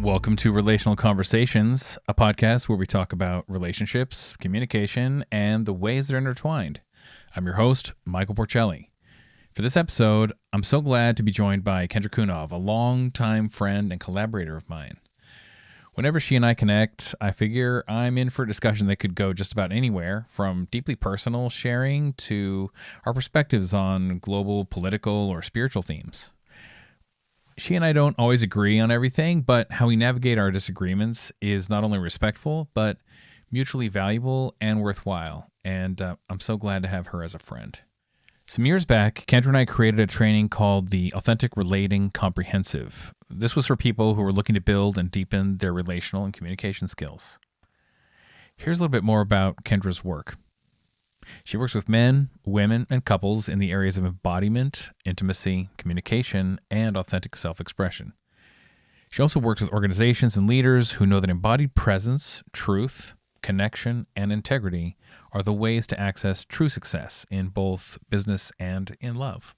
Welcome to Relational Conversations, a podcast where we talk about relationships, communication, and the ways they're intertwined. I'm your host, Michael Porcelli. For this episode, I'm so glad to be joined by Kendra Cunov, a longtime friend and collaborator of mine. Whenever she and I connect, I figure I'm in for a discussion that could go just about anywhere, from deeply personal sharing to our perspectives on global, political, or spiritual themes. She and I don't always agree on everything, but how we navigate our disagreements is not only respectful, but mutually valuable and worthwhile. And I'm so glad to have her as a friend. Some years back, Kendra and I created a training called the Authentic Relating Comprehensive. This was for people who were looking to build and deepen their relational and communication skills. Here's a little bit more about Kendra's work. She works with men, women, and couples in the areas of embodiment, intimacy, communication, and authentic self-expression. She also works with organizations and leaders who know that embodied presence, truth, connection, and integrity are the ways to access true success in both business and in love.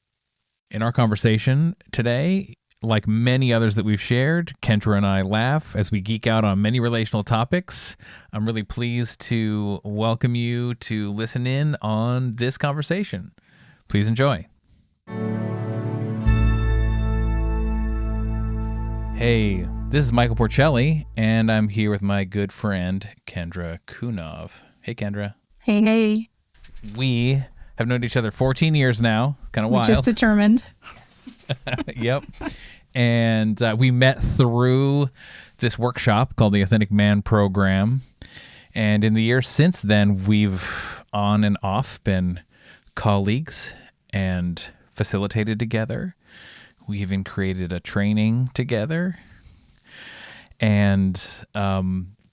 In our conversation today, like many others that we've shared, Kendra and I laugh as we geek out on many relational topics. I'm really pleased to welcome you to listen in on this conversation. Please enjoy. Hey, this is Michael Porcelli, and I'm here with my good friend, Kendra Cunov. Hey, Kendra. Hey. We have known each other 14 years now. Kind of wild. Just determined. Yep. And we met through this workshop called the Authentic Man Program. And in the years since then, we've on and off been colleagues and facilitated together. We even created a training together. And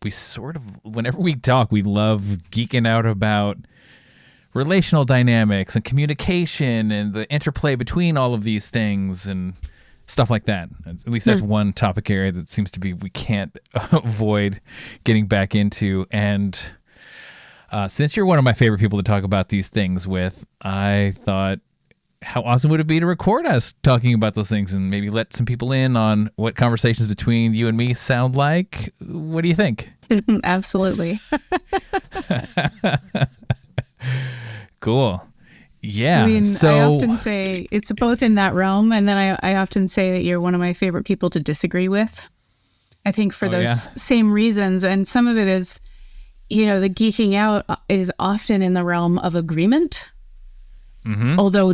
we sort of, whenever we talk, we love geeking out about relational dynamics and communication and the interplay between all of these things and stuff like that. At least that's one topic area that seems to be we can't avoid getting back into. And since you're one of my favorite people to talk about these things with, I thought, how awesome would it be to record us talking about those things and maybe let some people in on what conversations between you and me sound like? What do you think? Absolutely. Cool. Yeah. I mean, so I often say it's both in that realm, and then I often say that you're one of my favorite people to disagree with. I think for those same reasons, and some of it is, the geeking out is often in the realm of agreement. Mm-hmm. Although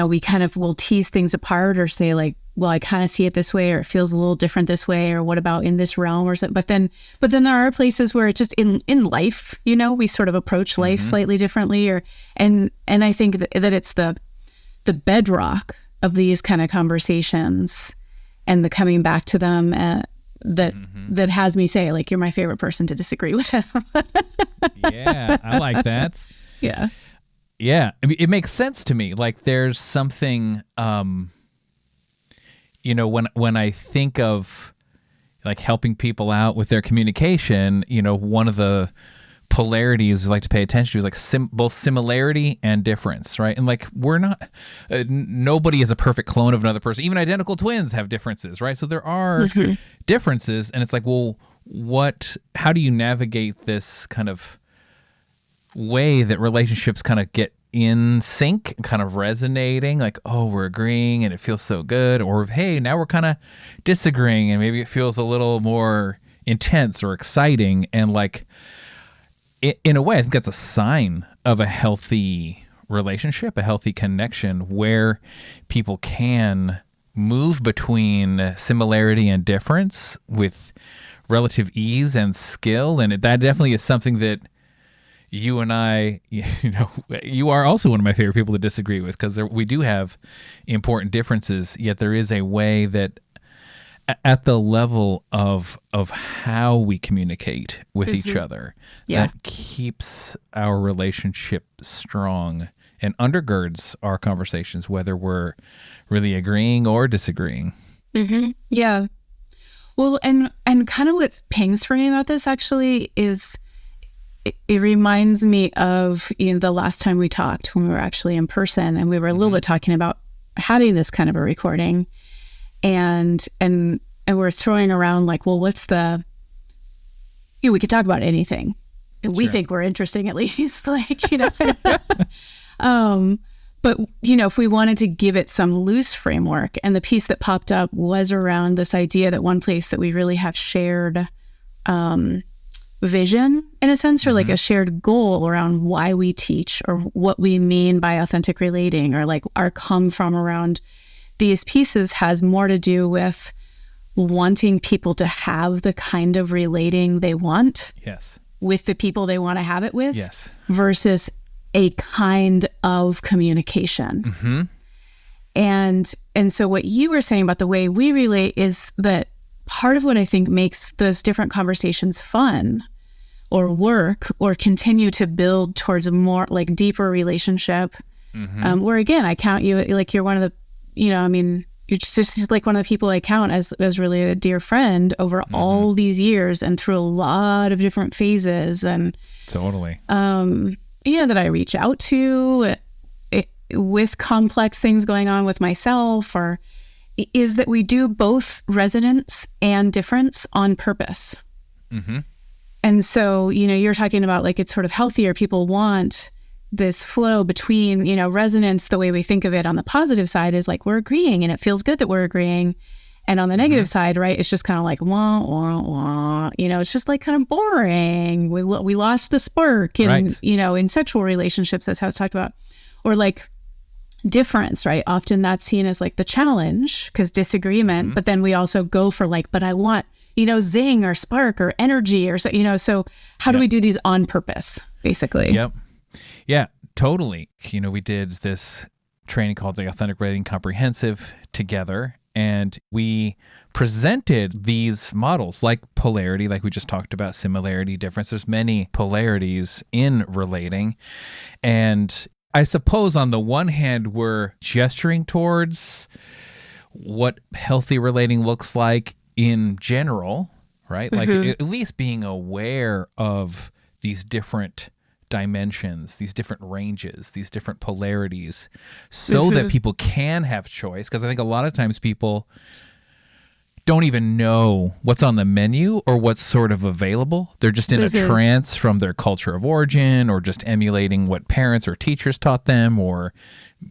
we kind of will tease things apart or say like, well, I kind of see it this way, or it feels a little different this way, or what about in this realm or something. But then there are places where it's just in life, we sort of approach life slightly differently, and I think that it's the bedrock of these kind of conversations and the coming back to them that has me say like, you're my favorite person to disagree with. Yeah, I like that. Yeah. Yeah, I mean, it makes sense to me. Like, there's something, when I think of like helping people out with their communication, one of the polarities we like to pay attention to is like both similarity and difference, right? And like, we're not, nobody is a perfect clone of another person. Even identical twins have differences, right? So there are differences, and it's like, well, how do you navigate this kind of way that relationships kind of get in sync, kind of resonating, like, oh, we're agreeing and it feels so good, or hey, now we're kind of disagreeing and maybe it feels a little more intense or exciting. And like, in a way, I think that's a sign of a healthy relationship, a healthy connection where people can move between similarity and difference with relative ease and skill. And that definitely is something that you and I, you are also one of my favorite people to disagree with, because we do have important differences, yet there is a way that at the level of how we communicate with each other that keeps our relationship strong and undergirds our conversations, whether we're really agreeing or disagreeing. Mm-hmm. Yeah. Well, and kind of what pings for me about this actually is it reminds me of the last time we talked when we were actually in person, and we were a little bit talking about having this kind of a recording, and and we're throwing around like, well, what's the, we could talk about anything. We think we're interesting, at least, like, but, if we wanted to give it some loose framework, and the piece that popped up was around this idea that one place that we really have shared vision, in a sense, or like a shared goal around why we teach or what we mean by authentic relating, or like our come from around these pieces, has more to do with wanting people to have the kind of relating they want. Yes. With the people they want to have it with. Yes. Versus a kind of communication. Mm-hmm. And so what you were saying about the way we relate is that part of what I think makes those different conversations fun or work or continue to build towards a more like deeper relationship, where again, I count you like you're one of the, you're just like one of the people I count as really a dear friend over all these years and through a lot of different phases. And totally. That I reach out to with complex things going on with myself, or is that we do both resonance and difference on purpose. Mm-hmm. And so, you're talking about like it's sort of healthier. People want this flow between, resonance, the way we think of it on the positive side is like we're agreeing and it feels good that we're agreeing. And on the negative side, right, it's just kind of like, wah, wah, wah. It's just like kind of boring. We lost the spark in, in sexual relationships. That's how it's talked about. Or like difference, right? Often that's seen as like the challenge because disagreement. But then we also go for like, but I want, zing or spark or energy or so, so how do we do these on purpose, basically? Yep. Yeah, totally. We did this training called the Authentic Relating Comprehensive together. And we presented these models like polarity, like we just talked about, similarity, difference. There's many polarities in relating. And I suppose on the one hand, we're gesturing towards what healthy relating looks like in general, right? Like at least being aware of these different dimensions, these different ranges, these different polarities, so that people can have choice. Because I think a lot of times people don't even know what's on the menu or what's sort of available. They're just in a trance from their culture of origin, or just emulating what parents or teachers taught them, or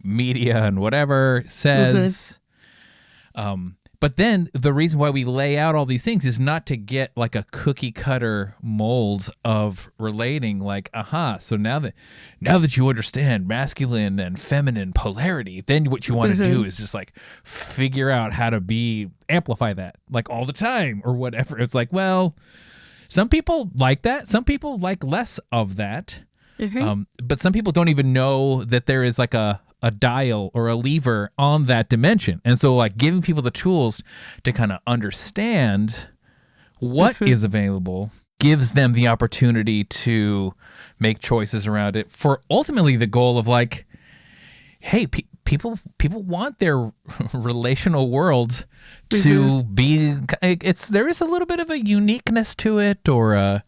media and whatever says. But then the reason why we lay out all these things is not to get like a cookie cutter mold of relating, like, so now that you understand masculine and feminine polarity, then what you want to do is just like figure out how to amplify that like all the time or whatever. It's like, well, some people like that. Some people like less of that. But some people don't even know that there is like a dial or a lever on that dimension. And so like giving people the tools to kind of understand what is available gives them the opportunity to make choices around it, for ultimately the goal of like, hey, people want their relational world to be, there is a little bit of a uniqueness to it, or a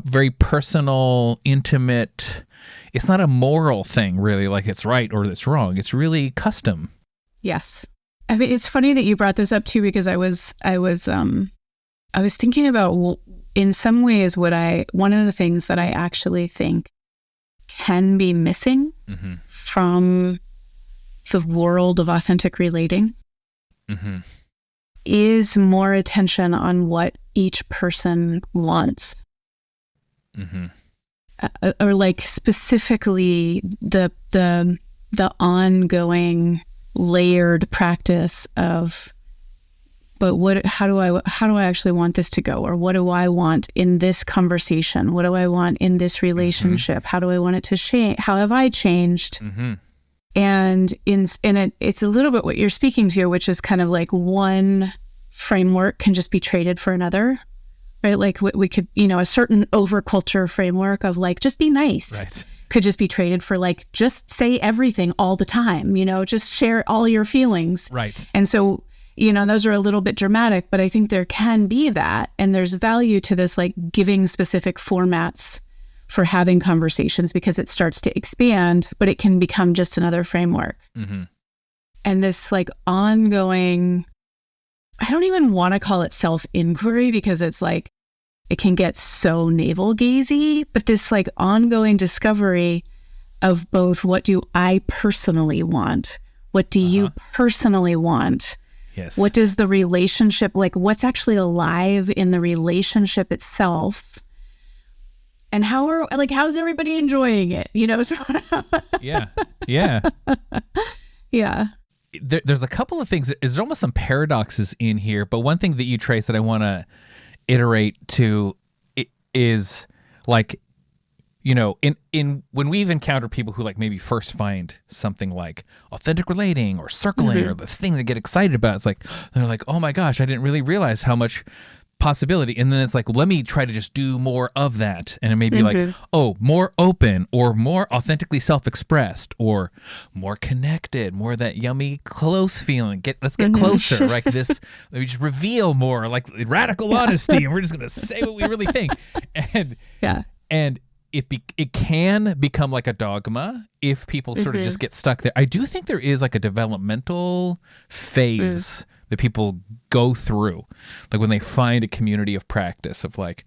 very personal, intimate. It's not a moral thing, really, like it's right or it's wrong. It's really custom. Yes. I mean, it's funny that you brought this up too, because I was thinking about, in some ways, one of the things that I actually think can be missing from the world of authentic relating is more attention on what each person wants. Or like specifically the ongoing layered practice of, but how do I actually want this to go? Or what do I want in this conversation? What do I want in this relationship? How do I want it to change? How have I changed? And it's a little bit what you're speaking to, which is kind of like one framework can just be traded for another. Right? Like we could, a certain overculture framework of like, just be nice, could just be traded for like, just say everything all the time, just share all your feelings. Right. And so, those are a little bit dramatic, but I think there can be that. And there's value to this, like giving specific formats for having conversations, because it starts to expand, but it can become just another framework. And this like ongoing I don't even want to call it self-inquiry because it's like, it can get so navel-gazy, but this like ongoing discovery of both what do I personally want? What do you personally want? Yes. What does the relationship, like what's actually alive in the relationship itself? And how's everybody enjoying it? You know? Yeah. Yeah. Yeah. There's a couple of things. There's almost some paradoxes in here, but one thing that you trace that I want to iterate to is like, you know, in when we've encountered people who like maybe first find something like authentic relating or circling or this thing they get excited about, it's like they're like, oh my gosh, I didn't really realize how much possibility. And then it's like, let me try to just do more of that. And it may be like, oh, more open or more authentically self-expressed or more connected, more of that yummy close feeling. Let's get closer. Like this, let me just reveal more like radical honesty. And we're just going to say what we really think. And it can become like a dogma if people sort of just get stuck there. I do think there is like a developmental phase that people go through, like when they find a community of practice of like,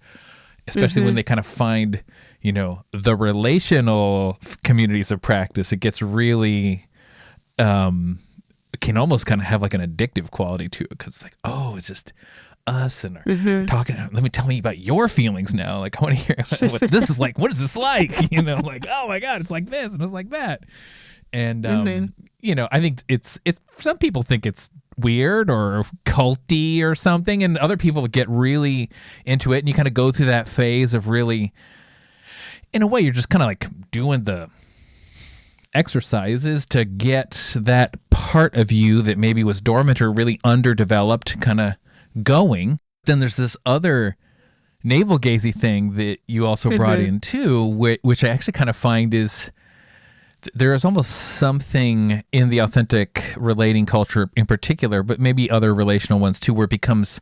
especially when they kind of find, you know, the relational communities of practice, it gets really, it can almost kind of have like an addictive quality to it. Cause it's like, oh, it's just us and our talking. Tell me about your feelings now. Like I want to hear what this is like. What is this like? You know, like, oh my God, it's like this and it's like that. And, you know, I think it's some people think it's weird or culty or something, and other people get really into it, and you kind of go through that phase of really, in a way, you're just kind of like doing the exercises to get that part of you that maybe was dormant or really underdeveloped kind of going. Then there's this other navel-gazy thing that you also brought in too, which I actually kind of find is there is almost something in the authentic relating culture in particular, but maybe other relational ones too, where it becomes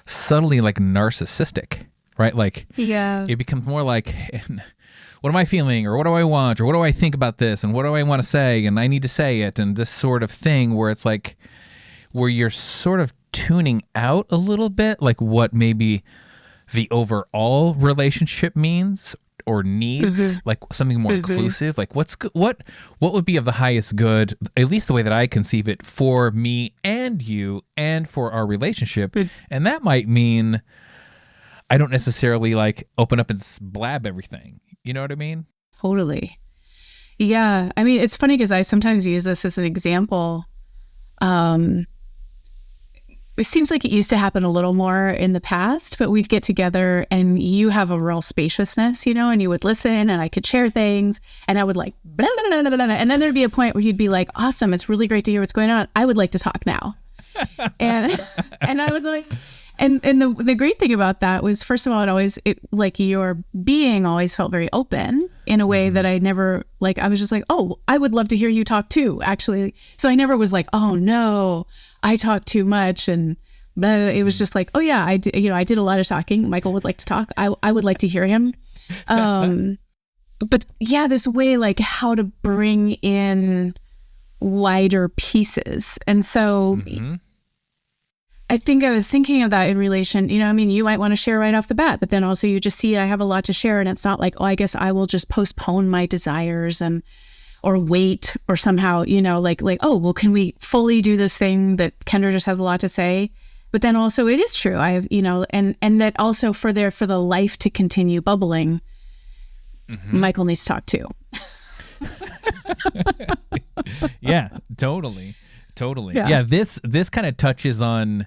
subtly like narcissistic, right? Like it becomes more like, what am I feeling, or what do I want, or what do I think about this, and what do I want to say, and I need to say it, and this sort of thing where it's like, where you're sort of tuning out a little bit, like what maybe the overall relationship means or needs, like something more inclusive, like what's good, what would be of the highest good, at least the way that I conceive it, for me and you and for our relationship. And that might mean I don't necessarily like open up and blab everything. You know what I mean? Totally. Yeah. I mean, it's funny because I sometimes use this as an example. It seems like it used to happen a little more in the past, but we'd get together and you have a real spaciousness, you know, and you would listen and I could share things and I would like, blah, blah, blah, blah, blah. And then there'd be a point where you'd be like, awesome, it's really great to hear what's going on. I would like to talk now. and I was always, and the great thing about that was, first of all, like your being always felt very open in a way that I never, like, I was just like, oh, I would love to hear you talk too, actually. So I never was like, oh no, I talk too much. And it was just like, oh yeah, I did a lot of talking. Michael would like to talk. I would like to hear him. But yeah, this way, like how to bring in wider pieces. And so I think I was thinking of that in relation, you know, I mean, you might want to share right off the bat, but then also you just see I have a lot to share, and it's not like, oh, I guess I will just postpone my desires or wait, or somehow, you know, like, oh, well, can we fully do this thing that Kendra just has a lot to say? But then also it is true. I have, you know, and that also for the life to continue bubbling, Michael needs to talk too. Yeah, totally. Yeah, this kind of touches on,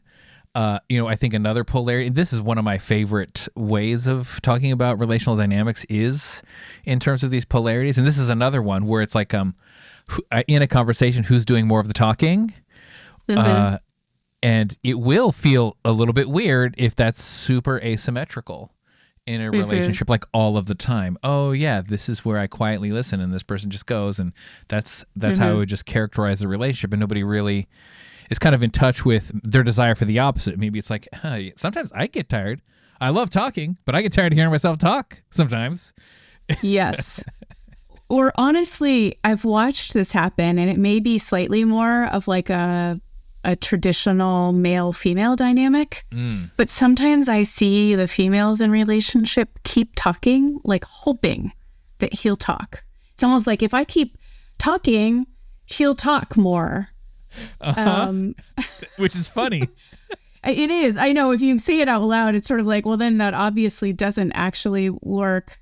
you know, I think another polarity. This is one of my favorite ways of talking about relational dynamics is in terms of these polarities. And this is another one where it's like, in a conversation, who's doing more of the talking? And it will feel a little bit weird if that's super asymmetrical in a relationship, like all of the time. Oh yeah, this is where I quietly listen and this person just goes, and that's how I would just characterize the relationship, and nobody really is kind of in touch with their desire for the opposite. Maybe it's like, sometimes I get tired. I love talking, but I get tired of hearing myself talk sometimes. Yes. Or honestly, I've watched this happen, and it may be slightly more of like a a traditional male-female dynamic. But sometimes I see the females in relationship keep talking, like hoping that he'll talk. It's almost like if I keep talking, he'll talk more. Which is funny. It is. I know if you say it out loud, it's sort of like, well, then that obviously doesn't actually work.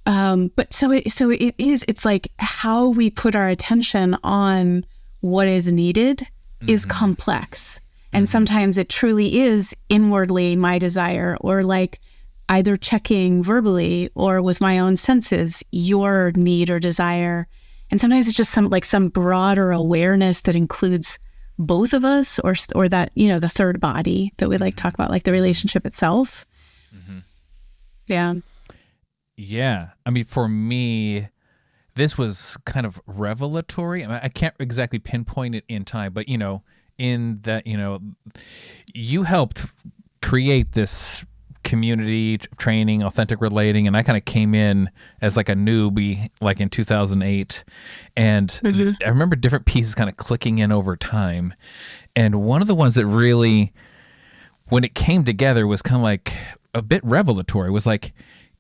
But so it is, it's like how we put our attention on what is needed is complex. And sometimes it truly is inwardly my desire, or like either checking verbally or with my own senses, your need or desire. And sometimes it's just some broader awareness that includes both of us, or that, you know, the third body that we like talk about, like the relationship itself. Yeah. Yeah. I mean, for me, this was kind of revelatory. I mean, I can't exactly pinpoint it in time, but, you know, in that, you know, you helped create this community training, authentic relating, and I kind of came in as like a newbie, like in 2008, and I remember different pieces kind of clicking in over time, and one of the ones that really, when it came together, was kind of like a bit revelatory. Was like,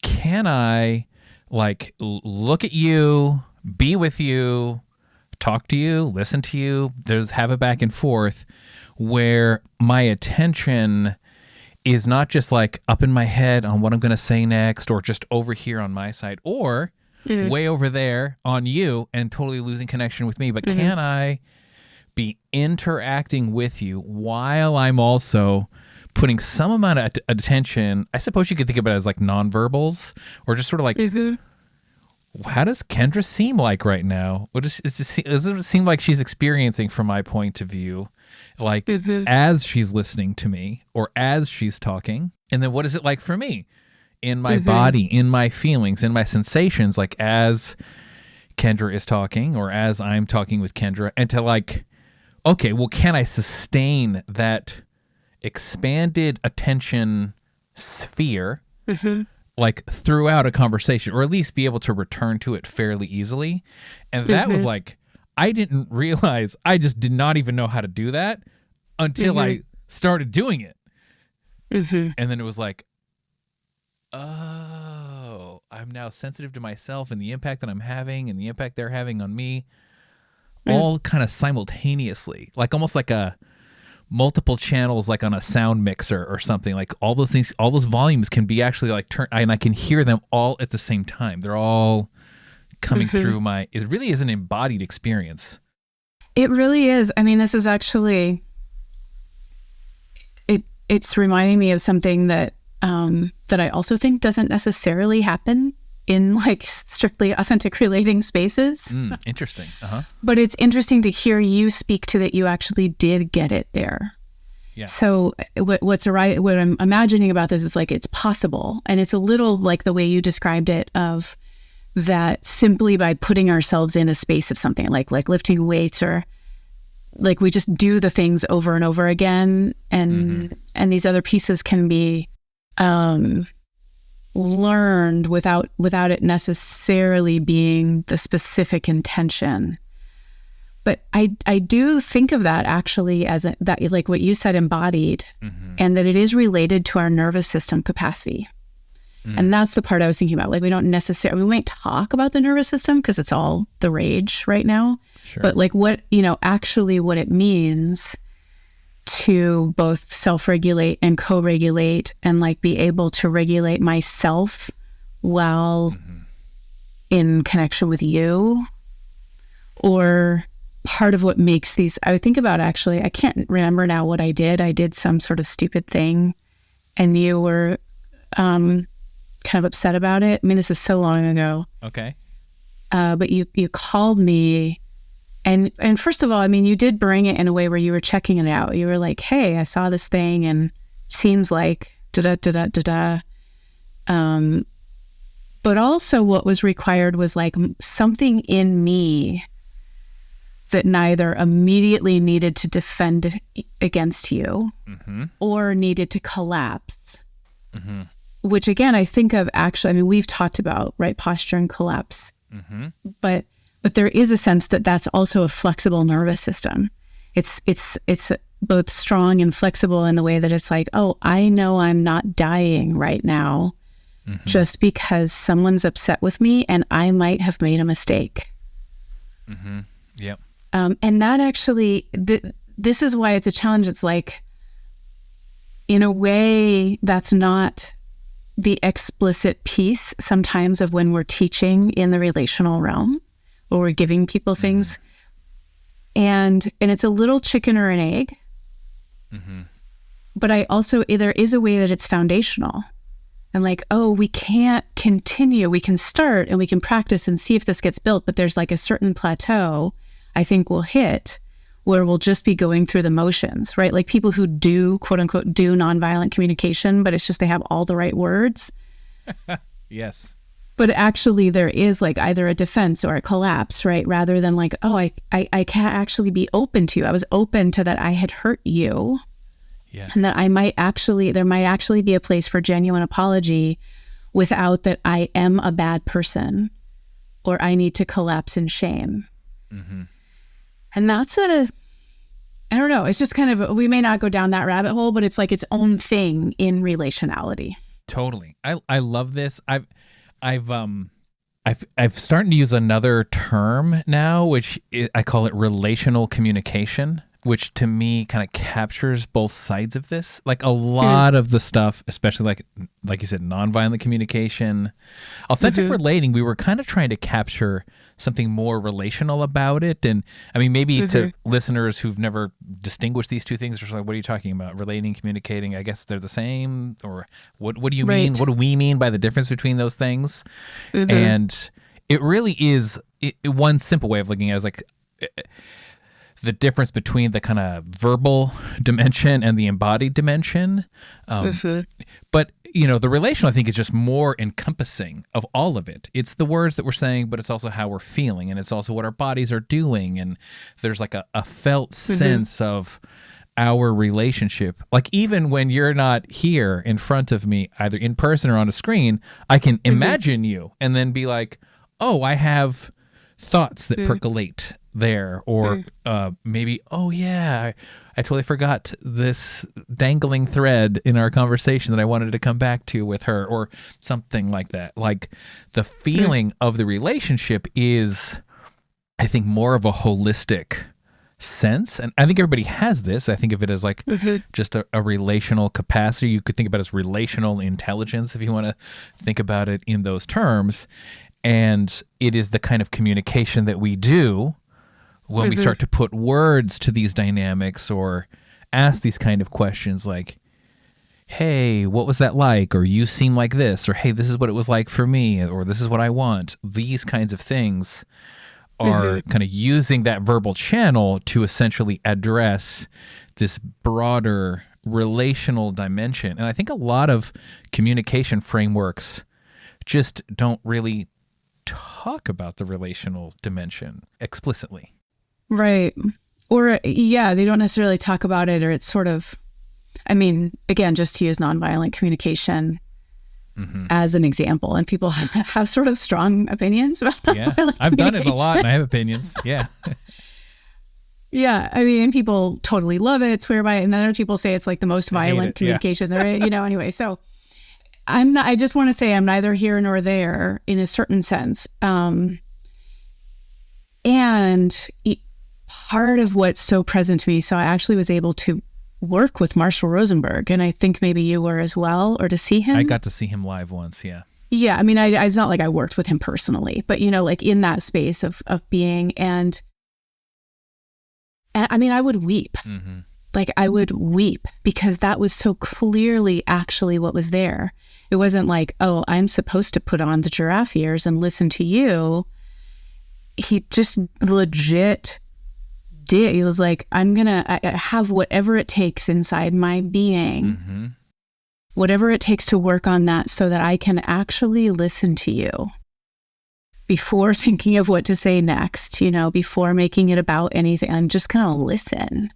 can I like look at you, be with you, talk to you, listen to you, have a back and forth where my attention is not just like up in my head on what I'm going to say next, or just over here on my side, or way over there on you and totally losing connection with me. But can I be interacting with you while I'm also putting some amount of attention? I suppose you could think about it as like nonverbals, or just sort of like, how does Kendra seem like right now? What does it seem like she's experiencing from my point of view? Like as she's listening to me or as she's talking. And then what is it like for me in my body, in my feelings, in my sensations, like as Kendra is talking or as I'm talking with Kendra, and to like, okay, well, can I sustain that expanded attention sphere like throughout a conversation, or at least be able to return to it fairly easily? And that was like, I didn't realize, I just did not even know how to do that until I started doing it. And then it was like, oh, I'm now sensitive to myself and the impact that I'm having and the impact they're having on me, all kind of simultaneously, like almost like a multiple channels, like on a sound mixer or something. Like all those things, all those volumes can be actually like turned, and I can hear them all at the same time. They're all coming through it really is an embodied experience. It really is. I mean, this is actually, it's reminding me of something that I also think doesn't necessarily happen in like strictly authentic relating spaces. Interesting. But it's interesting to hear you speak to that you actually did get it there. Yeah. So what I'm imagining about this is like, it's possible. And it's a little like the way you described it, of that simply by putting ourselves in a space of something like lifting weights, or like we just do the things over and over again, and these other pieces can be learned without it necessarily being the specific intention. But I do think of that actually as that, like what you said, embodied, and that it is related to our nervous system capacity. And that's the part I was thinking about. Like we might talk about the nervous system because it's all the rage right now. Sure. But like what it means to both self-regulate and co-regulate, and like be able to regulate myself while in connection with you, or part of what makes these, I would think about actually, I can't remember now what I did. I did some sort of stupid thing and you were kind of upset about it. I mean, this is so long ago. Okay. But you called me, and first of all, I mean, you did bring it in a way where you were checking it out. You were like, hey, I saw this thing and seems like da-da-da-da-da-da. But also what was required was like something in me that neither immediately needed to defend against you or needed to collapse. Which again, I think of actually, I mean, we've talked about, right, posture and collapse, but there is a sense that that's also a flexible nervous system. It's both strong and flexible in the way that it's like, oh, I know I'm not dying right now just because someone's upset with me and I might have made a mistake. Yep. And that actually, this is why it's a challenge. It's like, in a way, that's not the explicit piece sometimes of when we're teaching in the relational realm, or we're giving people things. And it's a little chicken or an egg. But I also, there is a way that it's foundational. And like, oh, we can't continue. We can start and we can practice and see if this gets built. But there's like a certain plateau I think we'll hit where we'll just be going through the motions, right? Like people who do, quote unquote, do nonviolent communication, but it's just they have all the right words. Yes. But actually there is like either a defense or a collapse, right? Rather than like, oh, I can't actually be open to you. I was open to that I had hurt you. Yeah. And that there might actually be a place for genuine apology without that I am a bad person or I need to collapse in shame. And that's I don't know, it's just kind of, we may not go down that rabbit hole, but it's like its own thing in relationality. Totally. I love this. I've started to use another term now, which I call it relational communication, which to me kind of captures both sides of this. Like a lot of the stuff, especially like you said, nonviolent communication, authentic relating, we were kind of trying to capture something more relational about it. And I mean, maybe to listeners who've never distinguished these two things, they're like, what are you talking about? Relating, communicating, I guess they're the same? Or what do you mean? What do we mean by the difference between those things? And it really is one simple way of looking at it is like the difference between the kind of verbal dimension and the embodied dimension. But, the relational, I think, is just more encompassing of all of it. It's the words that we're saying, but it's also how we're feeling, and it's also what our bodies are doing. And there's like a felt sense of our relationship. Like even when you're not here in front of me, either in person or on a screen, I can imagine you and then be like, oh, I have thoughts that percolate there, or maybe, oh yeah, I totally forgot this dangling thread in our conversation that I wanted to come back to with her, or something like that. Like the feeling of the relationship is, I think, more of a holistic sense. And I think everybody has this. I think of it as like just a relational capacity. You could think about it as relational intelligence if you want to think about it in those terms. And it is the kind of communication that we do when we start to put words to these dynamics or ask these kind of questions like, hey, what was that like? Or you seem like this, or hey, this is what it was like for me, or this is what I want. These kinds of things are kind of using that verbal channel to essentially address this broader relational dimension. And I think a lot of communication frameworks just don't really talk about the relational dimension explicitly. Right. Or, they don't necessarily talk about it, or it's sort of, I mean, again, just to use nonviolent communication as an example, and people have sort of strong opinions about nonviolent I've done it a lot and I have opinions. Yeah. Yeah. I mean, people totally love it, swear by it, and then other people say it's like the most violent communication there is, anyway. So I just want to say I'm neither here nor there in a certain sense. And part of what's so present to me, so I actually was able to work with Marshall Rosenberg, and I think maybe you were as well, or to see him. I got to see him live once, yeah. Yeah, I mean, it's not like I worked with him personally, but, like in that space of being, and I mean, I would weep. Like I would weep because that was so clearly actually what was there. It wasn't like, oh, I'm supposed to put on the giraffe ears and listen to you. He just legit did. He was like, I have whatever it takes inside my being, whatever it takes to work on that so that I can actually listen to you before thinking of what to say next, before making it about anything. I'm just going to listen.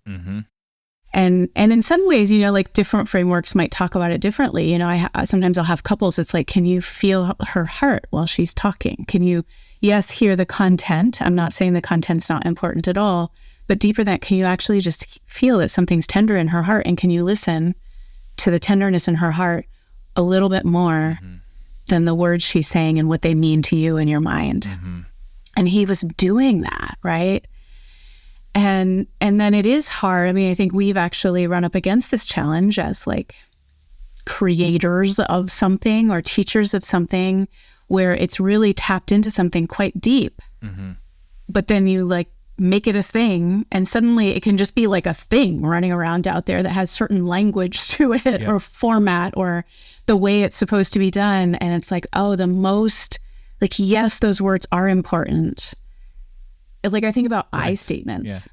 And in some ways, like different frameworks might talk about it differently. Sometimes I'll have couples. It's like, can you feel her heart while she's talking? Can you, yes, hear the content? I'm not saying the content's not important at all, But deeper than that, can you actually just feel that something's tender in her heart? And can you listen to the tenderness in her heart a little bit more than the words she's saying and what they mean to you in your mind? And he was doing that, right? And then it is hard. I mean, I think we've actually run up against this challenge as like creators of something or teachers of something where it's really tapped into something quite deep. But then you like make it a thing, and suddenly it can just be like a thing running around out there that has certain language to it or format or the way it's supposed to be done. And it's like, oh, the most, like, yes, those words are important. Like I think about I statements.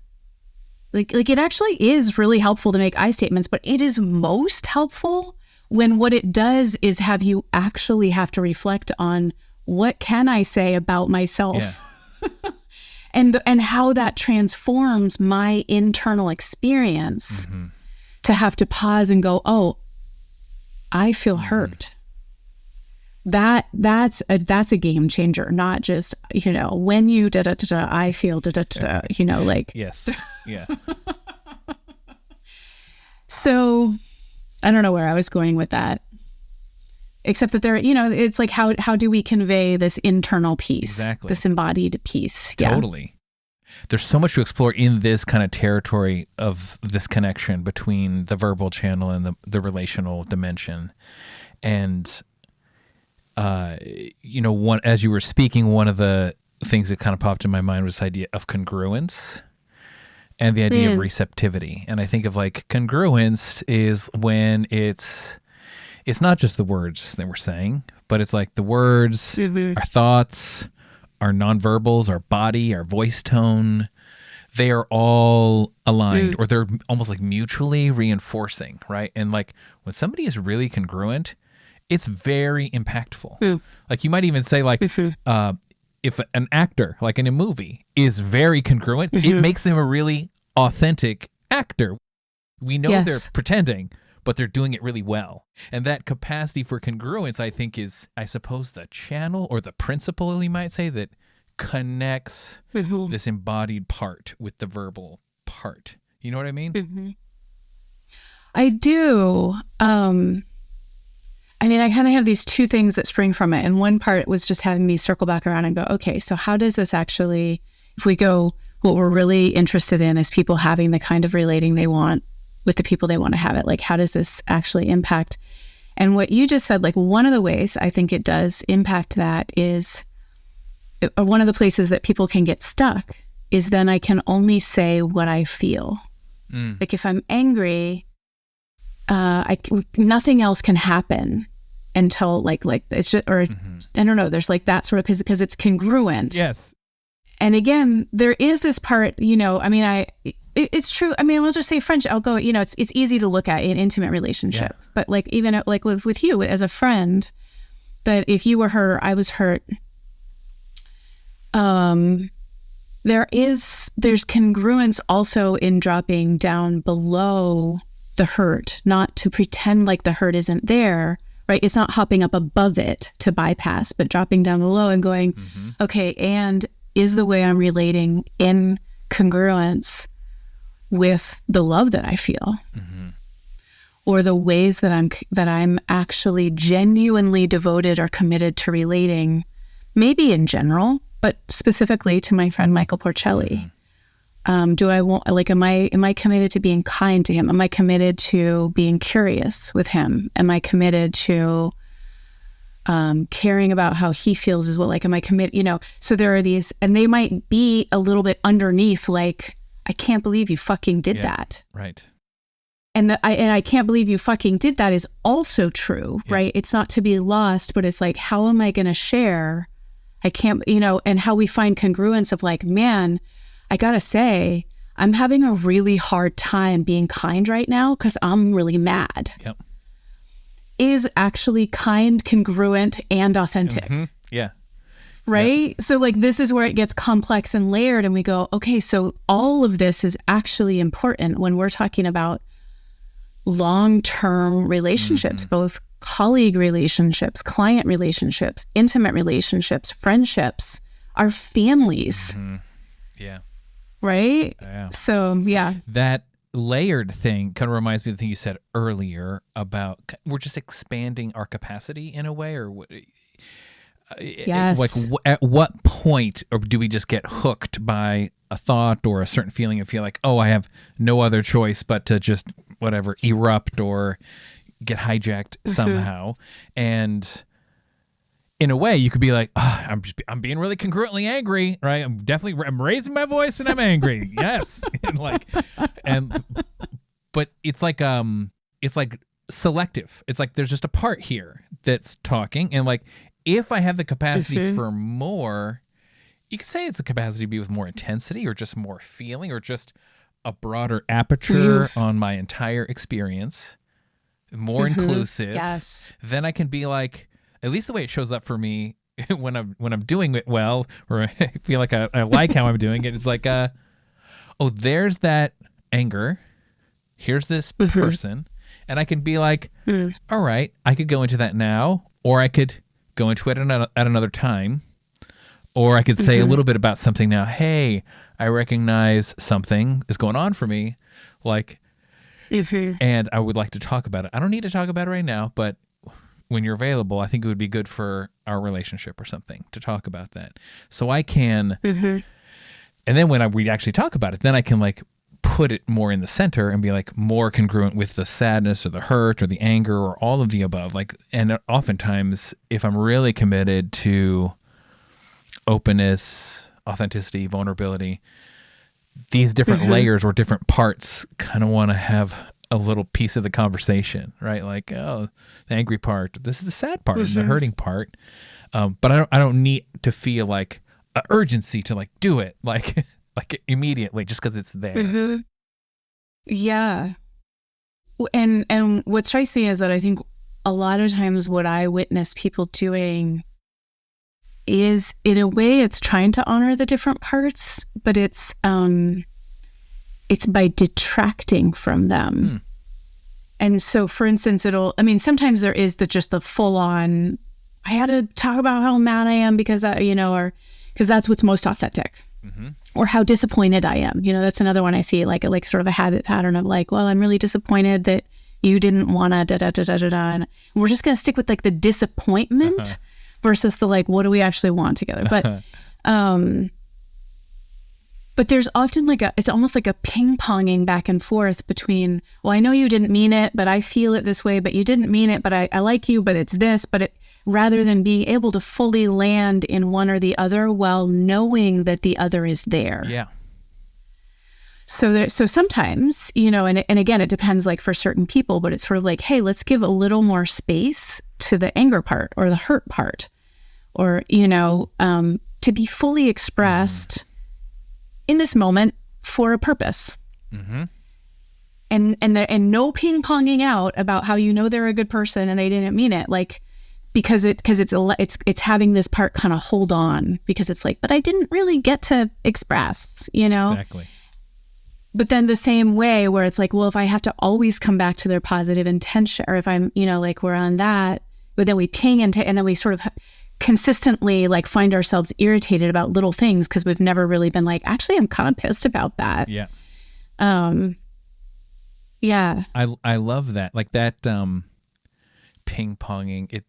Like it actually is really helpful to make I statements, but it is most helpful when what it does is have you actually have to reflect on what can I say about myself and how that transforms my internal experience to have to pause and go, oh, I feel hurt. That's a game changer, not just, you know, when you I feel you know, like. Yes. Yeah. So I don't know where I was going with that, except that there, you know, it's like, how do we convey this internal piece, this embodied piece? Totally. There's so much to explore in this kind of territory of this connection between the verbal channel and the relational dimension. And, you know, as you were speaking, one of the things that kind of popped in my mind was this idea of congruence and the idea of receptivity. And I think of like congruence is when it's not just the words that we're saying, but it's like the words, our thoughts, our nonverbals, our body, our voice tone, they are all aligned or they're almost like mutually reinforcing, right? And like when somebody is really congruent, it's very impactful. Like you might even say like, if an actor, like in a movie, is very congruent, it makes them a really authentic actor. We know they're pretending, but they're doing it really well. And that capacity for congruence, I think, is, I suppose, the channel or the principle, you might say, that connects this embodied part with the verbal part. You know what I mean? I do. I mean, I kind of have these two things that spring from it. And one part was just having me circle back around and go, okay, so how does this actually, if we go, what we're really interested in is people having the kind of relating they want with the people they want to have it. Like, how does this actually impact? And what you just said, like one of the ways I think it does impact that is, one of the places that people can get stuck is then I can only say what I feel. Like if I'm angry, nothing else can happen until like it's just, or I don't know, there's like that sort of, because it's congruent. Yes. And again, there is this part, you know, I mean, it's true. I mean, we'll just say French, I'll go, you know, it's easy to look at in intimate relationship, but like, even like with you as a friend, that if you were hurt, I was hurt. There's congruence also in dropping down below the hurt, not to pretend like the hurt isn't there, right? It's not hopping up above it to bypass, but dropping down below and going, okay, and is the way I'm relating in congruence with the love that I feel, or the ways that I'm actually genuinely devoted or committed to relating, maybe in general, but specifically to my friend Michael Porcelli. Do I want, like, am I committed to being kind to him? Am I committed to being curious with him? Am I committed to caring about how he feels as well? Like, am I committed, you know? So there are these, and they might be a little bit underneath, like, I can't believe you fucking did that. Right. And I can't believe you fucking did that is also true, right? It's not to be lost, but it's like, how am I going to share? I can't, you know, and how we find congruence of like, man, I gotta say, I'm having a really hard time being kind right now because I'm really mad. Is actually kind, congruent, and authentic. Right? So like, this is where it gets complex and layered, and we go, okay, so all of this is actually important when we're talking about long-term relationships, both colleague relationships, client relationships, intimate relationships, friendships, our families. right? Yeah. So, yeah. That layered thing kind of reminds me of the thing you said earlier about we're just expanding our capacity in a way, or Yes. like at what point or do we just get hooked by a thought or a certain feeling and feel like, oh, I have no other choice but to just whatever erupt or get hijacked somehow. And in a way you could be like, oh, I'm being really congruently angry, right? I'm raising my voice and I'm angry. Yes. But it's like selective. It's like there's just a part here that's talking, and like if I have the capacity for more, you could say it's a capacity to be with more intensity or just more feeling or just a broader aperture on my entire experience, more inclusive. Yes. Then I can be like, at least the way it shows up for me when I'm doing it well, or I feel like I like how I'm doing it. It's like, oh, there's that anger. Here's this person. And I can be like, all right, I could go into that now, or I could go into it at another time, or I could say a little bit about something now. Hey, I recognize something is going on for me, like, and I would like to talk about it. I don't need to talk about it right now, but when you're available, I think it would be good for our relationship or something to talk about that. So I can, and then when we actually talk about it, then I can like put it more in the center and be like more congruent with the sadness or the hurt or the anger or all of the above. Like, and oftentimes if I'm really committed to openness, authenticity, vulnerability, these different layers or different parts kind of want to have a little piece of the conversation, right? Like, oh, the angry part, this is the sad part, the hurting part. But I don't need to feel like an urgency to like do it like immediately just because it's there. Yeah. And what strikes me is that I think a lot of times what I witness people doing is, in a way, it's trying to honor the different parts, but it's by detracting from them. And so, for instance, sometimes there is just the full on, I had to talk about how mad I am because because that's what's most authentic. Or how disappointed I am. That's another one I see, like sort of a habit pattern of like, well, I'm really disappointed that you didn't want to da-da-da-da-da-da. And we're just going to stick with like the disappointment versus the like, what do we actually want together? But there's often it's almost like a ping-ponging back and forth between, well, I know you didn't mean it, but I feel it this way, but you didn't mean it, but I like you, but it's this, rather than being able to fully land in one or the other while knowing that the other is there. Yeah. So sometimes, and again, it depends like for certain people, but it's sort of like, hey, let's give a little more space to the anger part or the hurt part, or, to be fully expressed in this moment for a purpose. And no ping-ponging out about how they're a good person and they didn't mean it. Like, because it's having this part kind of hold on, because it's like, but I didn't really get to express, Exactly. But then the same way where it's like, well, if I have to always come back to their positive intention, or if I'm, like we're on that, but then we ping into, and then we sort of consistently like find ourselves irritated about little things because we've never really been like, actually, I'm kind of pissed about that. Yeah. Yeah. I love that. Like that ping-ponging.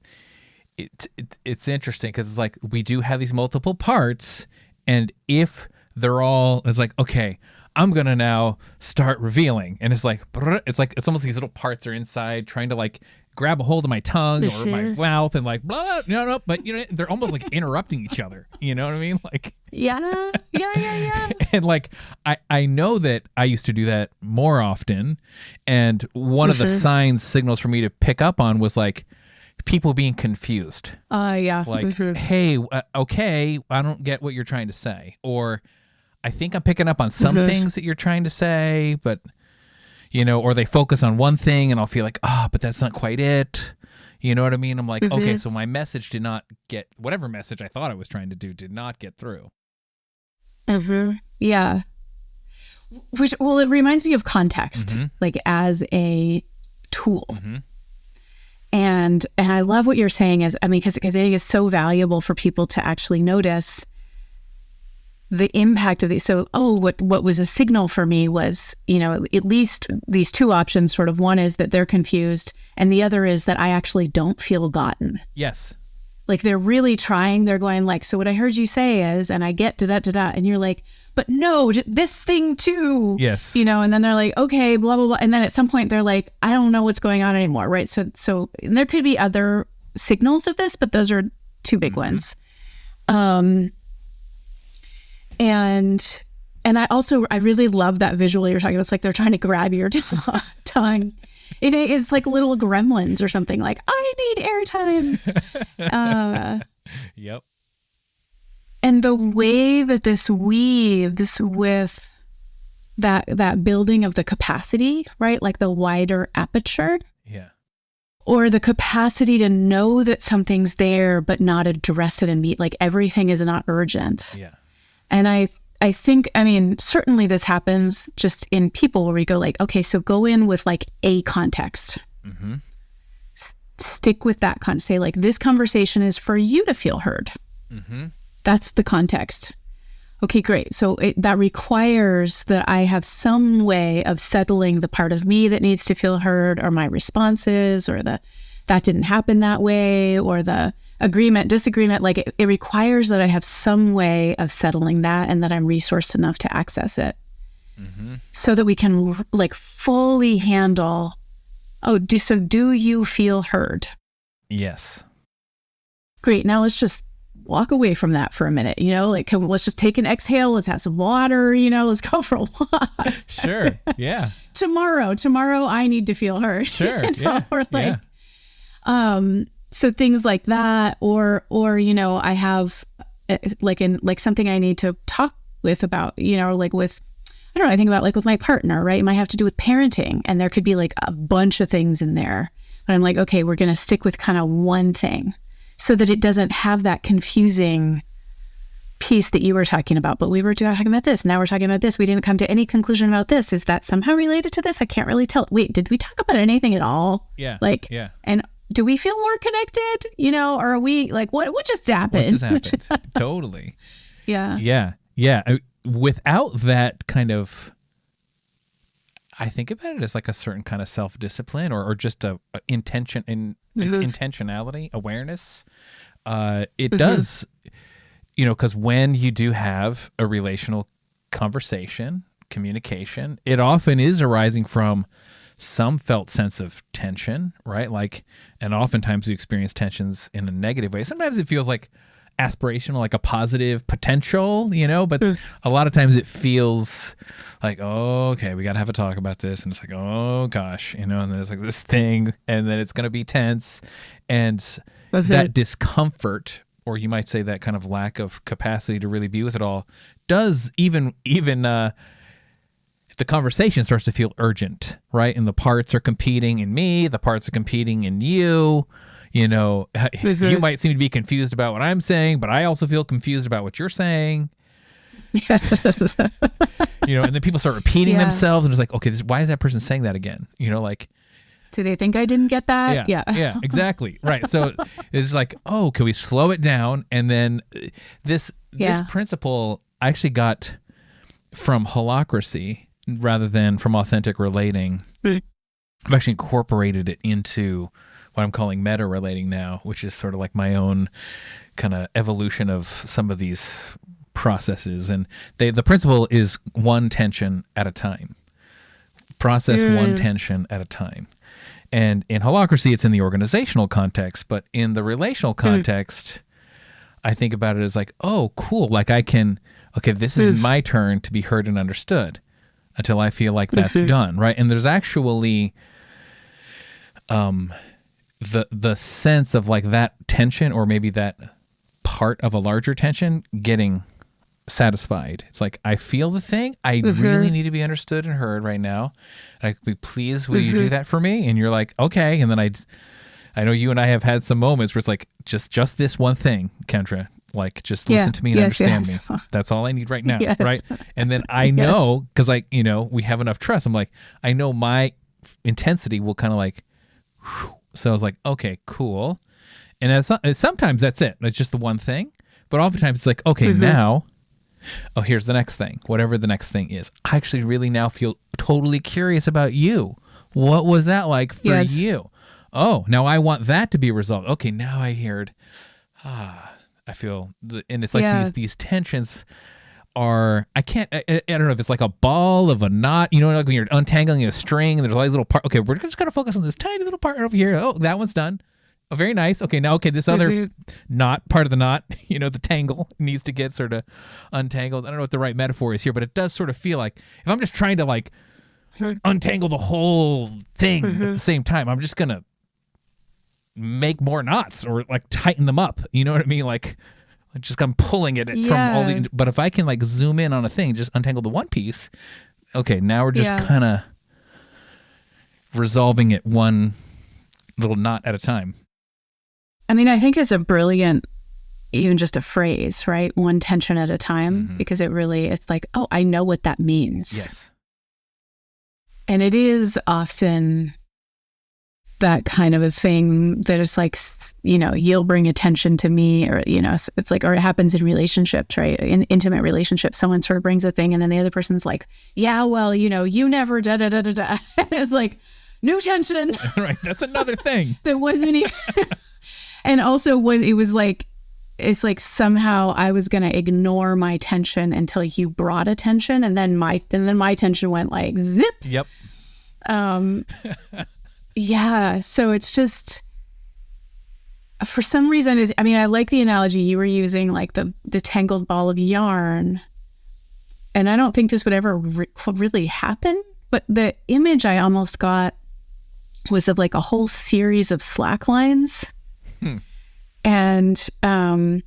It's interesting because it's like we do have these multiple parts, and if they're all, it's like, okay, I'm gonna now start revealing, and it's like it's almost these little parts are inside trying to like grab a hold of my tongue or my mouth and like blah, no, but they're almost like interrupting each other. You know what I mean? Like yeah. And like I know that I used to do that more often, and one of the signals for me to pick up on was like people being confused. Yeah. Like, hey, okay, I don't get what you're trying to say, or I think I'm picking up on some things that you're trying to say, but or they focus on one thing and I'll feel like, but that's not quite it. You know what I mean? I'm like, okay, so my message did not get, whatever message I thought I was trying to do did not get through. Yeah. It reminds me of context, like as a tool. And I love what you're saying because I think it's so valuable for people to actually notice the impact of these. So, what was a signal for me was, at least these two options, sort of. One is that they're confused, and the other is that I actually don't feel gotten. Yes. Like they're really trying. They're going like, so what I heard you say is, and I get da-da-da-da, and you're like, but no, this thing too. Yes. And then they're like, okay, blah, blah, blah. And then at some point they're like, I don't know what's going on anymore, right? So and there could be other signals of this, but those are two big ones. And I really love that visual you're talking about. It's like they're trying to grab your tongue. It is like little gremlins or something, like, I need airtime. Yep. And the way that this weaves with that building of the capacity, right? Like the wider aperture. Yeah. Or the capacity to know that something's there, but not address it and meet, like everything is not urgent. Yeah. And I think, certainly this happens just in people where we go like, okay, so go in with like a context. Mm-hmm. Stick with that context. Say like, this conversation is for you to feel heard. Mm-hmm. That's the context. Okay, great. So that requires that I have some way of settling the part of me that needs to feel heard, or my responses, or that didn't happen that way, or the agreement, disagreement. Like it requires that I have some way of settling that, and that I'm resourced enough to access it. Mm-hmm. So that we can like fully handle, do you feel heard? Yes. Great. Now let's just walk away from that for a minute, let's just take an exhale. Let's have some water, let's go for a walk. Sure. Yeah. Tomorrow I need to feel heard. Sure. Yeah. Or like, so things like that, or I have like something I need to talk with about, I think about like with my partner, right? It might have to do with parenting, and there could be like a bunch of things in there, but I'm like, okay, we're going to stick with kind of one thing, so that it doesn't have that confusing piece that you were talking about. But we were talking about this. Now we're talking about this. We didn't come to any conclusion about this. Is that somehow related to this? I can't really tell. Wait, did we talk about anything at all? Yeah. Yeah. And do we feel more connected? Or are we like, what just happened? What just happened? Totally. Yeah. Yeah. Yeah. Without that kind of, I think about it as like a certain kind of self-discipline, or just a intentionality, awareness. It does, because when you do have a relational conversation, communication, it often is arising from some felt sense of tension, right? Like, and oftentimes we experience tensions in a negative way. Sometimes it feels like aspirational, like a positive potential, but a lot of times it feels like, oh, okay, we got to have a talk about this. And it's like, oh gosh, and then it's like this thing, and then it's going to be tense. And that discomfort, or you might say that kind of lack of capacity to really be with it all, does even the conversation starts to feel urgent, right? And the parts are competing in me, the parts are competing in you. You might seem to be confused about what I'm saying, but I also feel confused about what you're saying. And then people start repeating themselves, and it's like, okay, why is that person saying that again? Like, do they think I didn't get that? Yeah, exactly. Right. So it's like, oh, can we slow it down? And then this principle I actually got from holacracy rather than from authentic relating. I've actually incorporated it into what I'm calling MetaRelating now, which is sort of like my own kind of evolution of some of these processes. And the principle is one tension at a time. Process one tension at a time. And in holacracy, it's in the organizational context, but in the relational context, I think about it as like, oh, cool. Like this is my turn to be heard and understood until I feel like that's done, right? And there's actually the sense of like that tension, or maybe that part of a larger tension, getting satisfied. It's like, I feel the thing. I really need to be understood and heard right now. And I could be, please, will you do that for me? And you're like, okay. And then I know you and I have had some moments where it's like, just this one thing, Kendra, like, just listen to me and understand me. That's all I need right now. Right. And then I know, cause we have enough trust. I'm like, I know my intensity will kind of like, whew. So I was like, okay, cool. And sometimes that's it. It's just the one thing. But oftentimes it's like, okay, now Oh, here's the next thing. Whatever the next thing is. I actually really now feel totally curious about you. What was that like for you? Oh, now I want that to be resolved. Okay, now I heard. I feel, and it's like these tensions are, I don't know if it's like a ball of a knot, like when you're untangling a string and there's all these little parts. Okay, we're just going to focus on this tiny little part over here. Oh, that one's done. Oh, very nice. Okay, now, this other knot, part of the knot, the tangle needs to get sort of untangled. I don't know what the right metaphor is here, but it does sort of feel like if I'm just trying to like untangle the whole thing at the same time, I'm just going to make more knots or like tighten them up. You know what I mean? Like just I'm pulling it from all the, but if I can like zoom in on a thing, just untangle the one piece. Okay, now we're just kind of resolving it one little knot at a time. I mean, I think it's a brilliant, even just a phrase, right? One tension at a time, because it's like, oh, I know what that means. Yes. And it is often that kind of a thing that is like, you'll bring attention to me, or, it's like, or it happens in relationships, right? In intimate relationships, someone sort of brings a thing and then the other person's like, yeah, well, you never da-da-da-da-da. It's like, new tension. Right. That's another thing. That wasn't even. And also it's like somehow I was going to ignore my tension until you brought attention. And then my tension went like zip. Yep. Yeah. So it's just, for some reason, I like the analogy you were using, like the tangled ball of yarn. And I don't think this would ever really happen, but the image I almost got was of like a whole series of slack lines. And I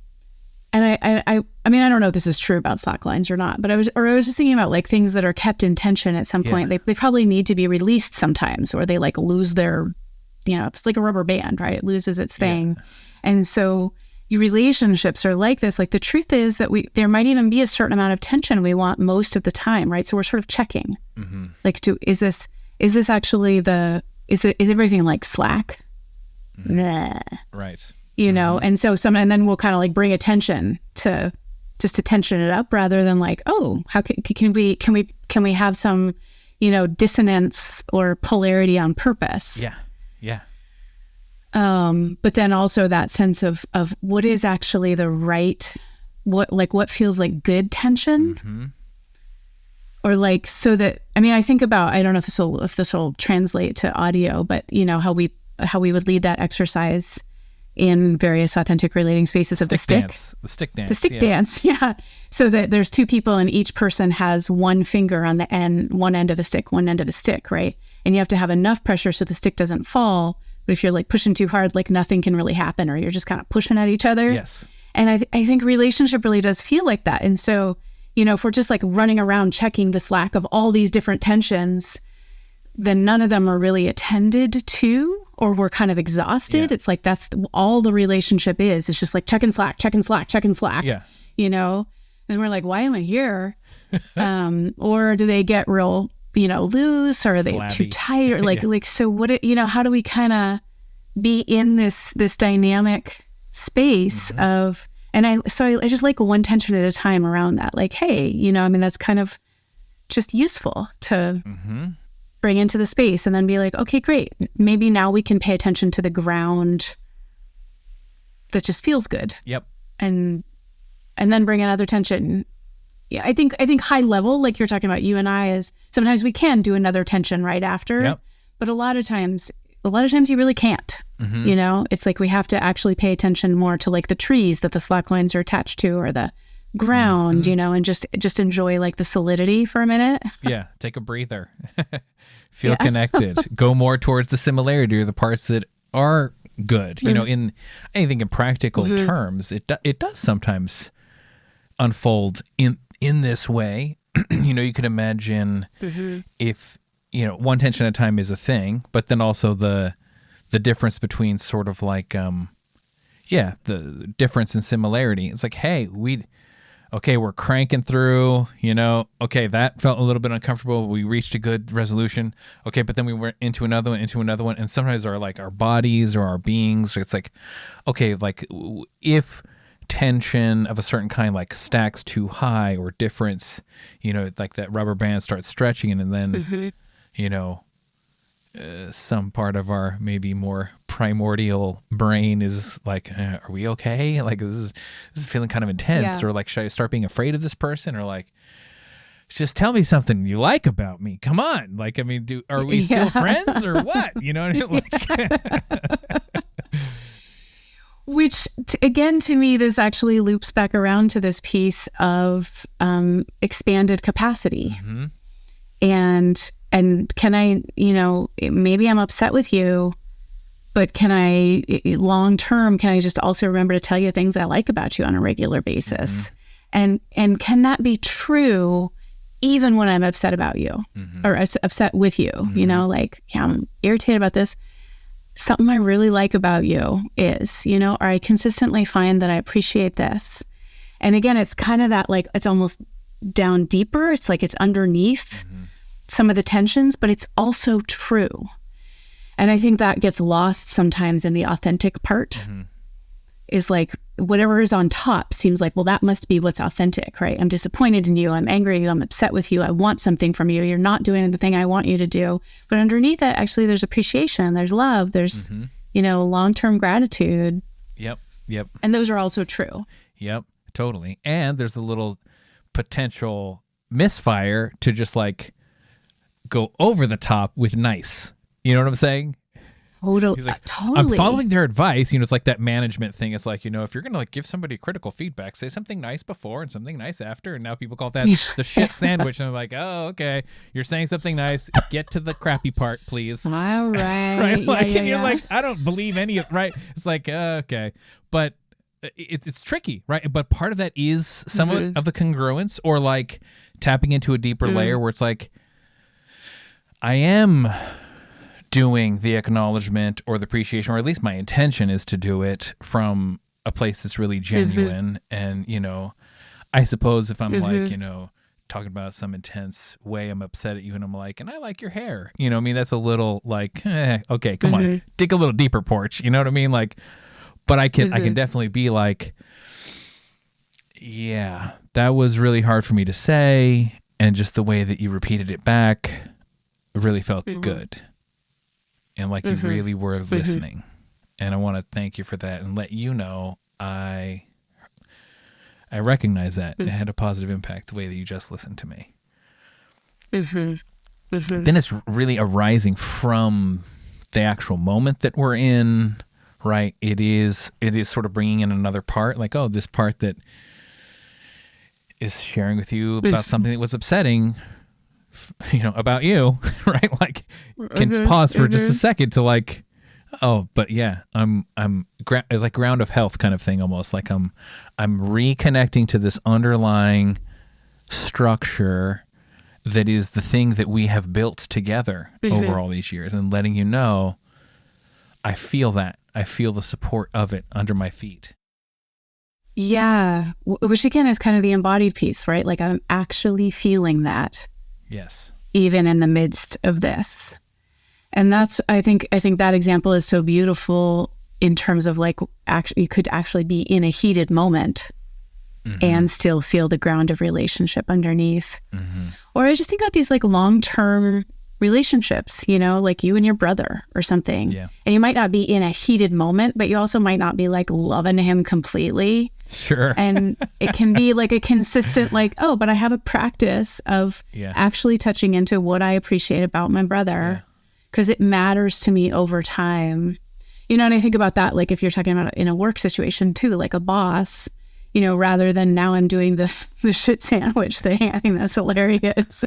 don't know if this is true about slack lines or not, but I was just thinking about like things that are kept in tension at some point. They probably need to be released sometimes, or they like lose their, it's like a rubber band, right? It loses its thing. And so your relationships are like this. Like the truth is that there might even be a certain amount of tension we want most of the time, right? So we're sort of checking, like, is this actually is everything like slack? Nah. Right. And so and then we'll kind of like bring attention to tension it up, rather than like, oh, how can we have some, dissonance or polarity on purpose? Yeah. Yeah. But then also that sense of what is actually the right, what feels like good tension, or like, so that, I think about, I don't know if this will translate to audio, but how we would lead that exercise in various authentic relating spaces of the stick dance. Yeah. So that there's two people and each person has one finger on the end, one end of a stick, one end of a stick, right? And you have to have enough pressure so the stick doesn't fall. But if you're like pushing too hard, like nothing can really happen, or you're just kind of pushing at each other. Yes. And I think relationship really does feel like that. And so, if we're just like running around checking this lack of all these different tensions, then none of them are really attended to, or we're kind of exhausted. It's like that's all the relationship is. It's just like checking slack. Yeah. And we're like, why am I here? Or do they get real, loose, or are they flabby, too tight, or like so what? How do we kind of be in this dynamic space of? And I just like one tension at a time around that. Like, hey, that's kind of just useful to. Bring into the space, and then be like, okay, great. Maybe now we can pay attention to the ground that just feels good. Yep. And then bring another tension. Yeah, I think high level, like you're talking about, you and I, is sometimes we can do another tension right after. Yep. But a lot of times you really can't. It's like we have to actually pay attention more to like the trees that the slack lines are attached to, or the ground, and just enjoy like the solidity for a minute. Yeah. Take a breather. Feel connected. Go more towards the similarity, or the parts that are good. In anything in practical terms, it does sometimes unfold in this way. You could imagine if one tension at a time is a thing, but then also the difference between sort of like the difference in similarity. It's like, hey, we're cranking through, okay, that felt a little bit uncomfortable. We reached a good resolution. Okay, but then we went into another one. And sometimes our bodies or our beings, it's like, okay, like if tension of a certain kind, like stacks too high or difference, like that rubber band starts stretching and then, some part of our maybe more primordial brain is like, are we okay? Like this is feeling kind of intense, or like, should I start being afraid of this person, or like, just tell me something you like about me. Come on. Like, I mean, are we still friends or what? You know what I mean? Like, which again, to me, this actually loops back around to this piece of expanded capacity. Mm-hmm. And can I, maybe I'm upset with you, but can I, long term, can I just also remember to tell you things I like about you on a regular basis? Mm-hmm. And can that be true even when I'm upset about you, mm-hmm. or upset with you? Mm-hmm. Like, I'm irritated about this. Something I really like about you is, or I consistently find that I appreciate this. And again, it's kind of that, like, it's almost down deeper. It's like it's underneath mm-hmm. some of the tensions, but it's also true. And I think that gets lost sometimes in the authentic part, mm-hmm. is like whatever is on top seems like, well, that must be what's authentic, right? I'm disappointed in you. I'm angry at you. I'm upset with you. I want something from you. You're not doing the thing I want you to do. But underneath that, actually, there's appreciation. There's love. There's, mm-hmm. Long-term gratitude. Yep. And those are also true. Yep, totally. And there's a little potential misfire to just like go over the top with nice. You know what I'm saying? Totally. He's like, I'm following their advice. It's like that management thing. It's like, if you're going to like give somebody critical feedback, say something nice before and something nice after. And now people call that the shit sandwich. And they're like, oh, okay. You're saying something nice. Get to the crappy part, please. All right. Right? Like, and you're like, I don't believe any of right. It's like, okay. But it's tricky, right? But part of that is some mm-hmm. of the congruence, or like tapping into a deeper mm-hmm. layer where it's like, I am doing the acknowledgement or the appreciation, or at least my intention is to do it from a place that's really genuine. Mm-hmm. And, I suppose if I'm mm-hmm. like, talking about some intense way, I'm upset at you and I'm like, and I like your hair, I mean, that's a little like, okay, come mm-hmm. on, dig a little deeper, Porch. You know what I mean? Like, but I can definitely be like, yeah, that was really hard for me to say. And just the way that you repeated it back really felt mm-hmm. good. And like mm-hmm. you really were listening. Mm-hmm. And I want to thank you for that and let you know I recognize that. Mm-hmm. It had a positive impact the way that you just listened to me. Mm-hmm. Mm-hmm. Then it's really arising from the actual moment that we're in, right? It is sort of bringing in another part, like, oh, this part that is sharing with you about something that was upsetting, about you, right? Like, can mm-hmm. pause for mm-hmm. just a second to like, oh, but yeah, it's like ground of health kind of thing, almost like I'm reconnecting to this underlying structure that is the thing that we have built together mm-hmm. over all these years, and letting you know, I feel that. I feel the support of it under my feet. Yeah, which again is kind of the embodied piece, right? Like, I'm actually feeling that. Yes. Even in the midst of this. And that's, I think that example is so beautiful in terms of like, actually, you could actually be in a heated moment mm-hmm. and still feel the ground of relationship underneath. Mm-hmm. Or I just think about these like long-term relationships, like you and your brother or something. Yeah. And you might not be in a heated moment, but you also might not be like loving him completely. Sure. And it can be like a consistent, like, oh, but I have a practice of actually touching into what I appreciate about my brother because it matters to me over time. And I think about that, like if you're talking about in a work situation too, like a boss, rather than now I'm doing the shit sandwich thing. I think that's hilarious.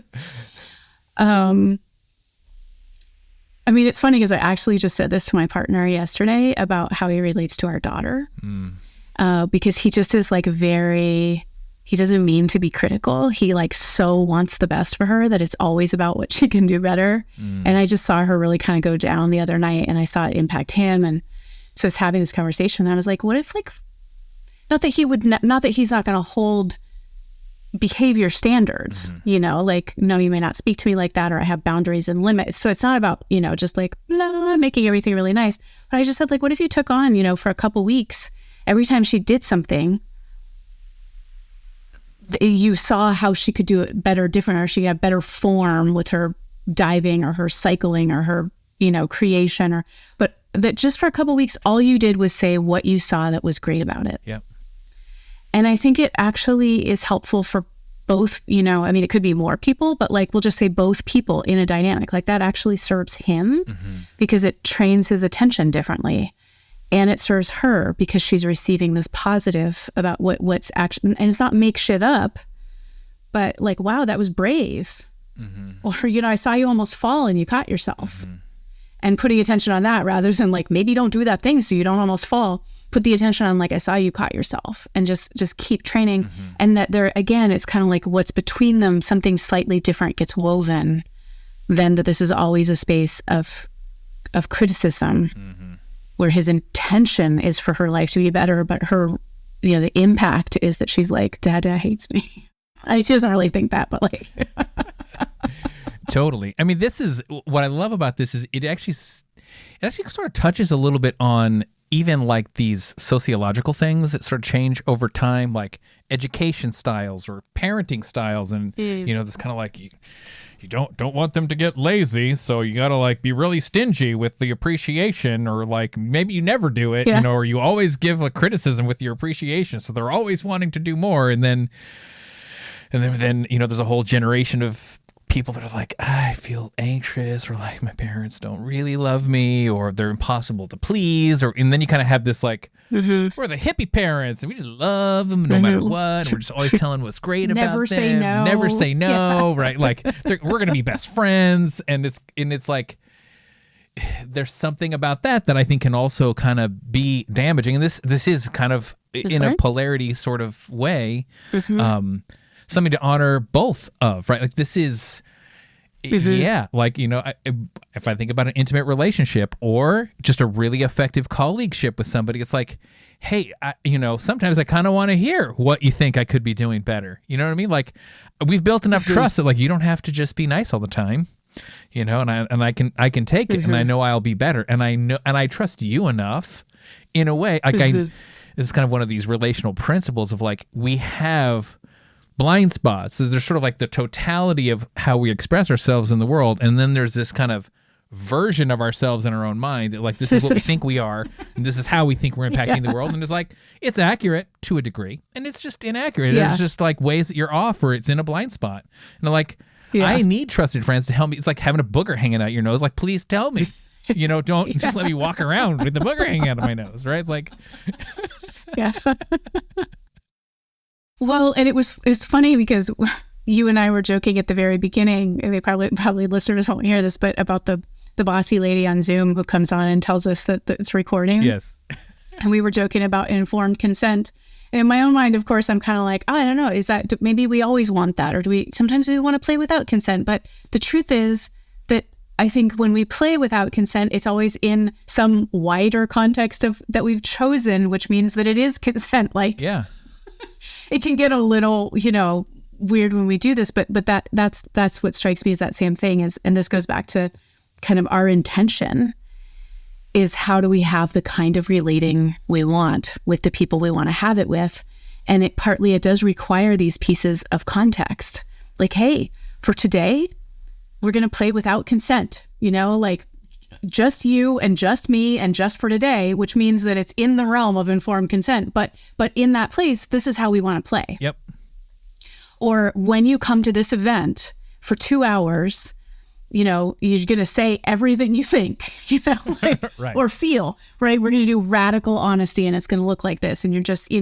I mean, it's funny because I actually just said this to my partner yesterday about how he relates to our daughter. Because he just is like he doesn't mean to be critical. He like so wants the best for her that it's always about what she can do better. And I just saw her really kind of go down the other night, and I saw it impact him. And so I was having this conversation, and I was like, what if like, not that he's not going to hold behavior standards, like, no, you may not speak to me like that, or I have boundaries and limits. So it's not about, just like blah, making everything really nice. But I just said, like, what if you took on, for a couple weeks, every time she did something you saw how she could do it better, different, or she had better form with her diving or her cycling or her, creation, but that just for a couple of weeks, all you did was say what you saw that was great about it. Yep. And I think it actually is helpful for both, it could be more people, but like, we'll just say both people in a dynamic like that actually serves him because it trains his attention differently. And it serves her because she's receiving this positive about what's actually, and it's not make shit up, but like, wow, that was brave. Or, I saw you almost fall and you caught yourself. And putting attention on that rather than like, maybe don't do that thing so you don't almost fall. Put the attention on like, I saw you caught yourself, and just keep training. And that there, again, it's kind of like what's between them, something slightly different gets woven than that this is always a space of criticism where his intention is for her life to be better, but her, the impact is that she's like, Dada hates me. She doesn't really think that, but like. Totally. I mean, this is what I love about this is it actually sort of touches a little bit on even like these sociological things that sort of change over time, like education styles or parenting styles. And, this kind of like you don't want them to get lazy. So you got to like be really stingy with the appreciation, or like maybe you never do it, or you always give a criticism with your appreciation. So they're always wanting to do more. And then there's a whole generation of people that are like, I feel anxious, or like my parents don't really love me, or they're impossible to please, and then you kind of have this like, we're the hippie parents and we just love them no matter what, and we're just always telling what's great about them. Never say no, right? Like we're gonna be best friends, and it's like there's something about that I think can also kind of be damaging, and this is kind of in a polarity sort of way. Something to honor both of, right? Like this is, like, if I think about an intimate relationship or just a really effective colleagueship with somebody, it's like, hey, sometimes I kind of want to hear what you think I could be doing better. You know what I mean? Like we've built enough trust that like, you don't have to just be nice all the time, and I can take it, and I know I'll be better. And I trust you enough in a way, like this is kind of one of these relational principles of like, we have blind spots. So there's sort of like the totality of how we express ourselves in the world, and then there's this kind of version of ourselves in our own mind that like, this is what we think we are, and this is how we think we're impacting the world, and it's like, it's accurate to a degree, and it's just inaccurate. It's just like ways that you're off, or it's in a blind spot. And like, I need trusted friends to help me. It's like having a booger hanging out your nose. Like, please tell me, don't just let me walk around with the booger hanging out of my nose, right? It's like, Well, and it's funny because you and I were joking at the very beginning, and they probably listeners won't hear this, but about the bossy lady on Zoom who comes on and tells us that it's recording. Yes. And we were joking about informed consent. And in my own mind, of course, I'm kind of like, I don't know, is that maybe we always want that, or sometimes we want to play without consent? But the truth is that I think when we play without consent, it's always in some wider context of that we've chosen, which means that it is consent. Like, it can get a little, weird when we do this, but that's what strikes me as that same thing is, and this goes back to kind of our intention is how do we have the kind of relating we want with the people we want to have it with. And it does require these pieces of context. Like, hey, for today, we're going to play without consent, like just you and just me and just for today, which means that it's in the realm of informed consent. But in that place, this is how we want to play. Yep. Or when you come to this event for 2 hours, you're going to say everything you think, right. Or feel, right? We're going to do radical honesty, and it's going to look like this. And you're just, and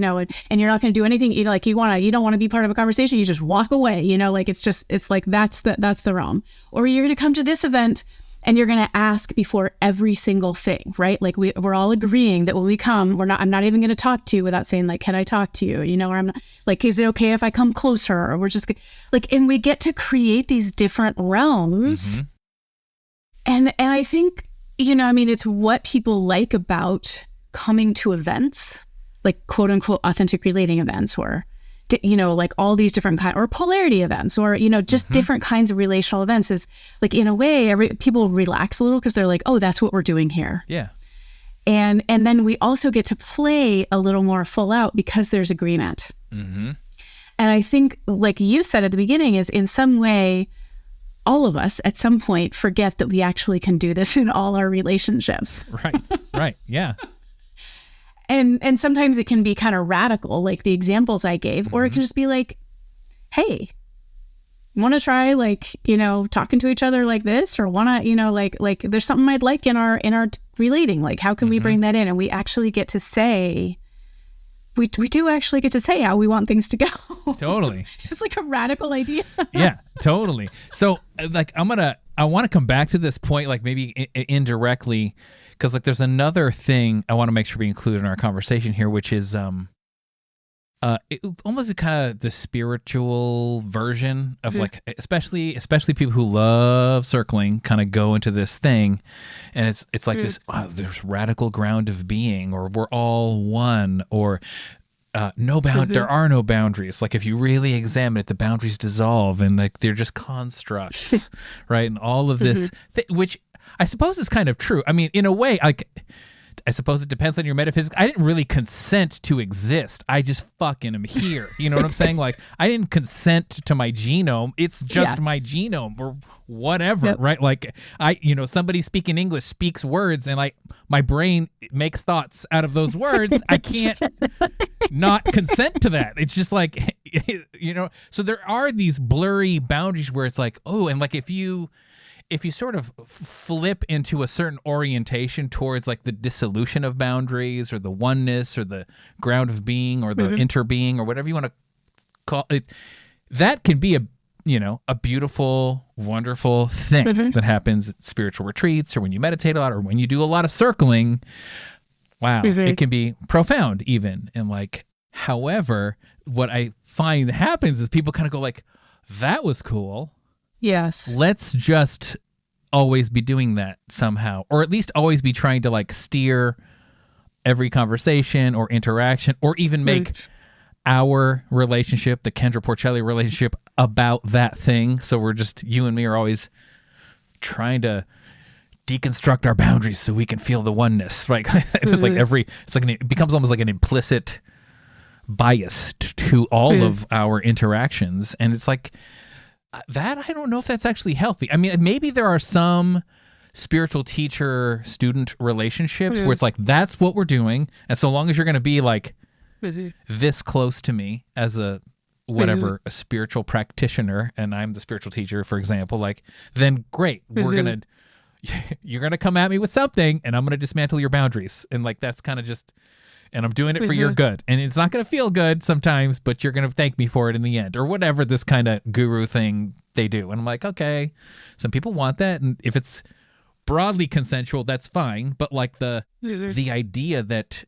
you're not going to do anything, you don't want to be part of a conversation. You just walk away, it's like, that's the realm. Or you're going to come to this event and you're going to ask before every single thing, right? Like we're all agreeing that when we come, I'm not even going to talk to you without saying like, can I talk to you? Or I'm not like, is it okay if I come closer? Or we're just like, and we get to create these different realms. And I think, it's what people like about coming to events, like quote unquote authentic relating events, or like all these different kinds, or polarity events, or, just different kinds of relational events is like, in a way, people relax a little because they're like, oh, that's what we're doing here. Yeah. And then we also get to play a little more full out because there's agreement. And I think, like you said at the beginning, is in some way, all of us at some point forget that we actually can do this in all our relationships. Right. Yeah. And sometimes it can be kind of radical, like the examples I gave, or it can just be like, hey, want to try talking to each other like this, or want to, like there's something I'd like in our relating, like how can we bring that in? And we actually get to say, we do actually get to say how we want things to go. Totally. It's like a radical idea. Yeah, totally. So like, I want to come back to this point, like maybe indirectly, because like there's another thing I want to make sure we include in our conversation here, which is almost kind of the spiritual version of like, especially people who love circling kind of go into this thing, and it's like this, there's radical ground of being, or we're all one, or there are no boundaries. Like if you really examine it, the boundaries dissolve, and like they're just constructs, right? And all of this, which I suppose is kind of true. I mean, in a way, like, I suppose it depends on your metaphysics. I didn't really consent to exist. I just fucking am here. You know what I'm saying? Like, I didn't consent to my genome. It's just my genome, or whatever, right? Like, somebody speaking English speaks words, and my brain makes thoughts out of those words. I can't not consent to that. It's just like, so there are these blurry boundaries where it's like, oh, and like if you sort of flip into a certain orientation towards like the dissolution of boundaries, or the oneness, or the ground of being, or the interbeing, or whatever you want to call it, that can be a beautiful, wonderful thing that happens at spiritual retreats, or when you meditate a lot, or when you do a lot of circling. Wow, it can be profound even. And like, however, what I find happens is people kind of go like, that was cool. Yes. Let's just always be doing that somehow, or at least always be trying to like steer every conversation or interaction, or even make our relationship, the Kendra Porcelli relationship, about that thing. So we're just, you and me are always trying to deconstruct our boundaries so we can feel the oneness, right? It's like it becomes almost like an implicit bias to all of our interactions. And it's like, that I don't know if that's actually healthy. I mean, maybe there are some spiritual teacher-student relationships where it's like, that's what we're doing, and so long as you're going to be like this close to me as a spiritual practitioner, and I'm the spiritual teacher, for example, like, then great, you're gonna come at me with something, and I'm gonna dismantle your boundaries, and like that's kind of just. And I'm doing it for your good. And it's not going to feel good sometimes, but you're going to thank me for it in the end, or whatever this kind of guru thing they do. And I'm like, okay, some people want that. And if it's broadly consensual, that's fine. But like the idea that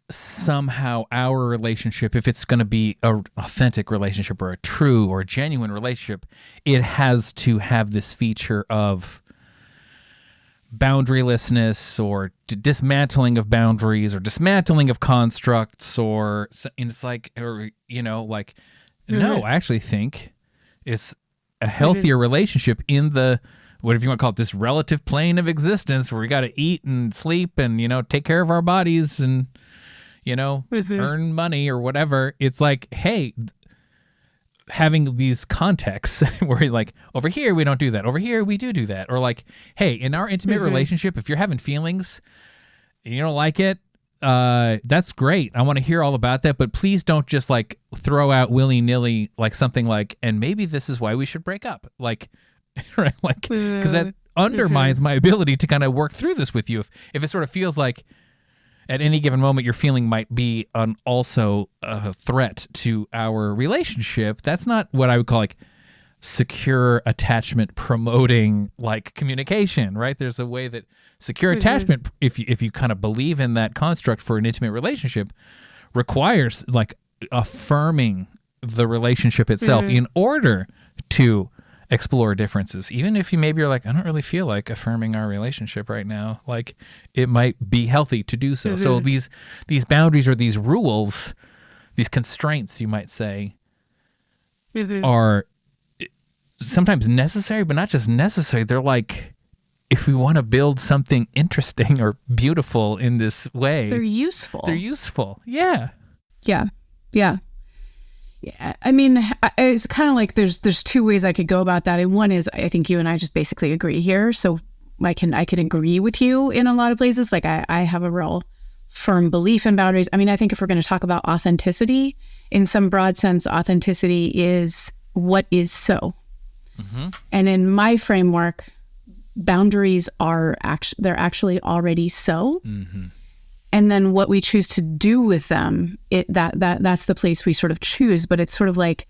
somehow our relationship, if it's going to be an authentic relationship, or a true or genuine relationship, it has to have this feature of boundarylessness, or dismantling of boundaries, or dismantling of constructs, and it's like, no, I actually think it's a healthier relationship in the, whatever you want to call it, this relative plane of existence, where we got to eat and sleep and, take care of our bodies and, earn money or whatever. It's like, hey, having these contexts where like, over here we don't do that, over here we do that, or like, hey, in our intimate relationship, if you're having feelings and you don't like it, that's great, I want to hear all about that, but please don't just like throw out willy-nilly like something like, and maybe this is why we should break up, like, right, like, because that undermines my ability to kind of work through this with you. If it sort of feels like at any given moment your feeling might be also a threat to our relationship, that's not what I would call like secure attachment promoting like communication, right? There's a way that secure attachment, if you kind of believe in that construct for an intimate relationship, requires like affirming the relationship itself in order to explore differences. Even if you're like, I don't really feel like affirming our relationship right now, like it might be healthy to do so. So these boundaries, or these rules, these constraints, you might say, are sometimes necessary, but not just necessary. They're like, if we want to build something interesting or beautiful in this way, they're useful. Yeah. Yeah. I mean, it's kind of like there's two ways I could go about that. And one is, I think you and I just basically agree here. So I can agree with you in a lot of places. Like I have a real firm belief in boundaries. I mean, I think if we're going to talk about authenticity, in some broad sense, authenticity is what is so. Mm-hmm. And in my framework, boundaries are they're actually already so. Mm-hmm. And then what we choose to do with them, that's the place we sort of choose. But it's sort of like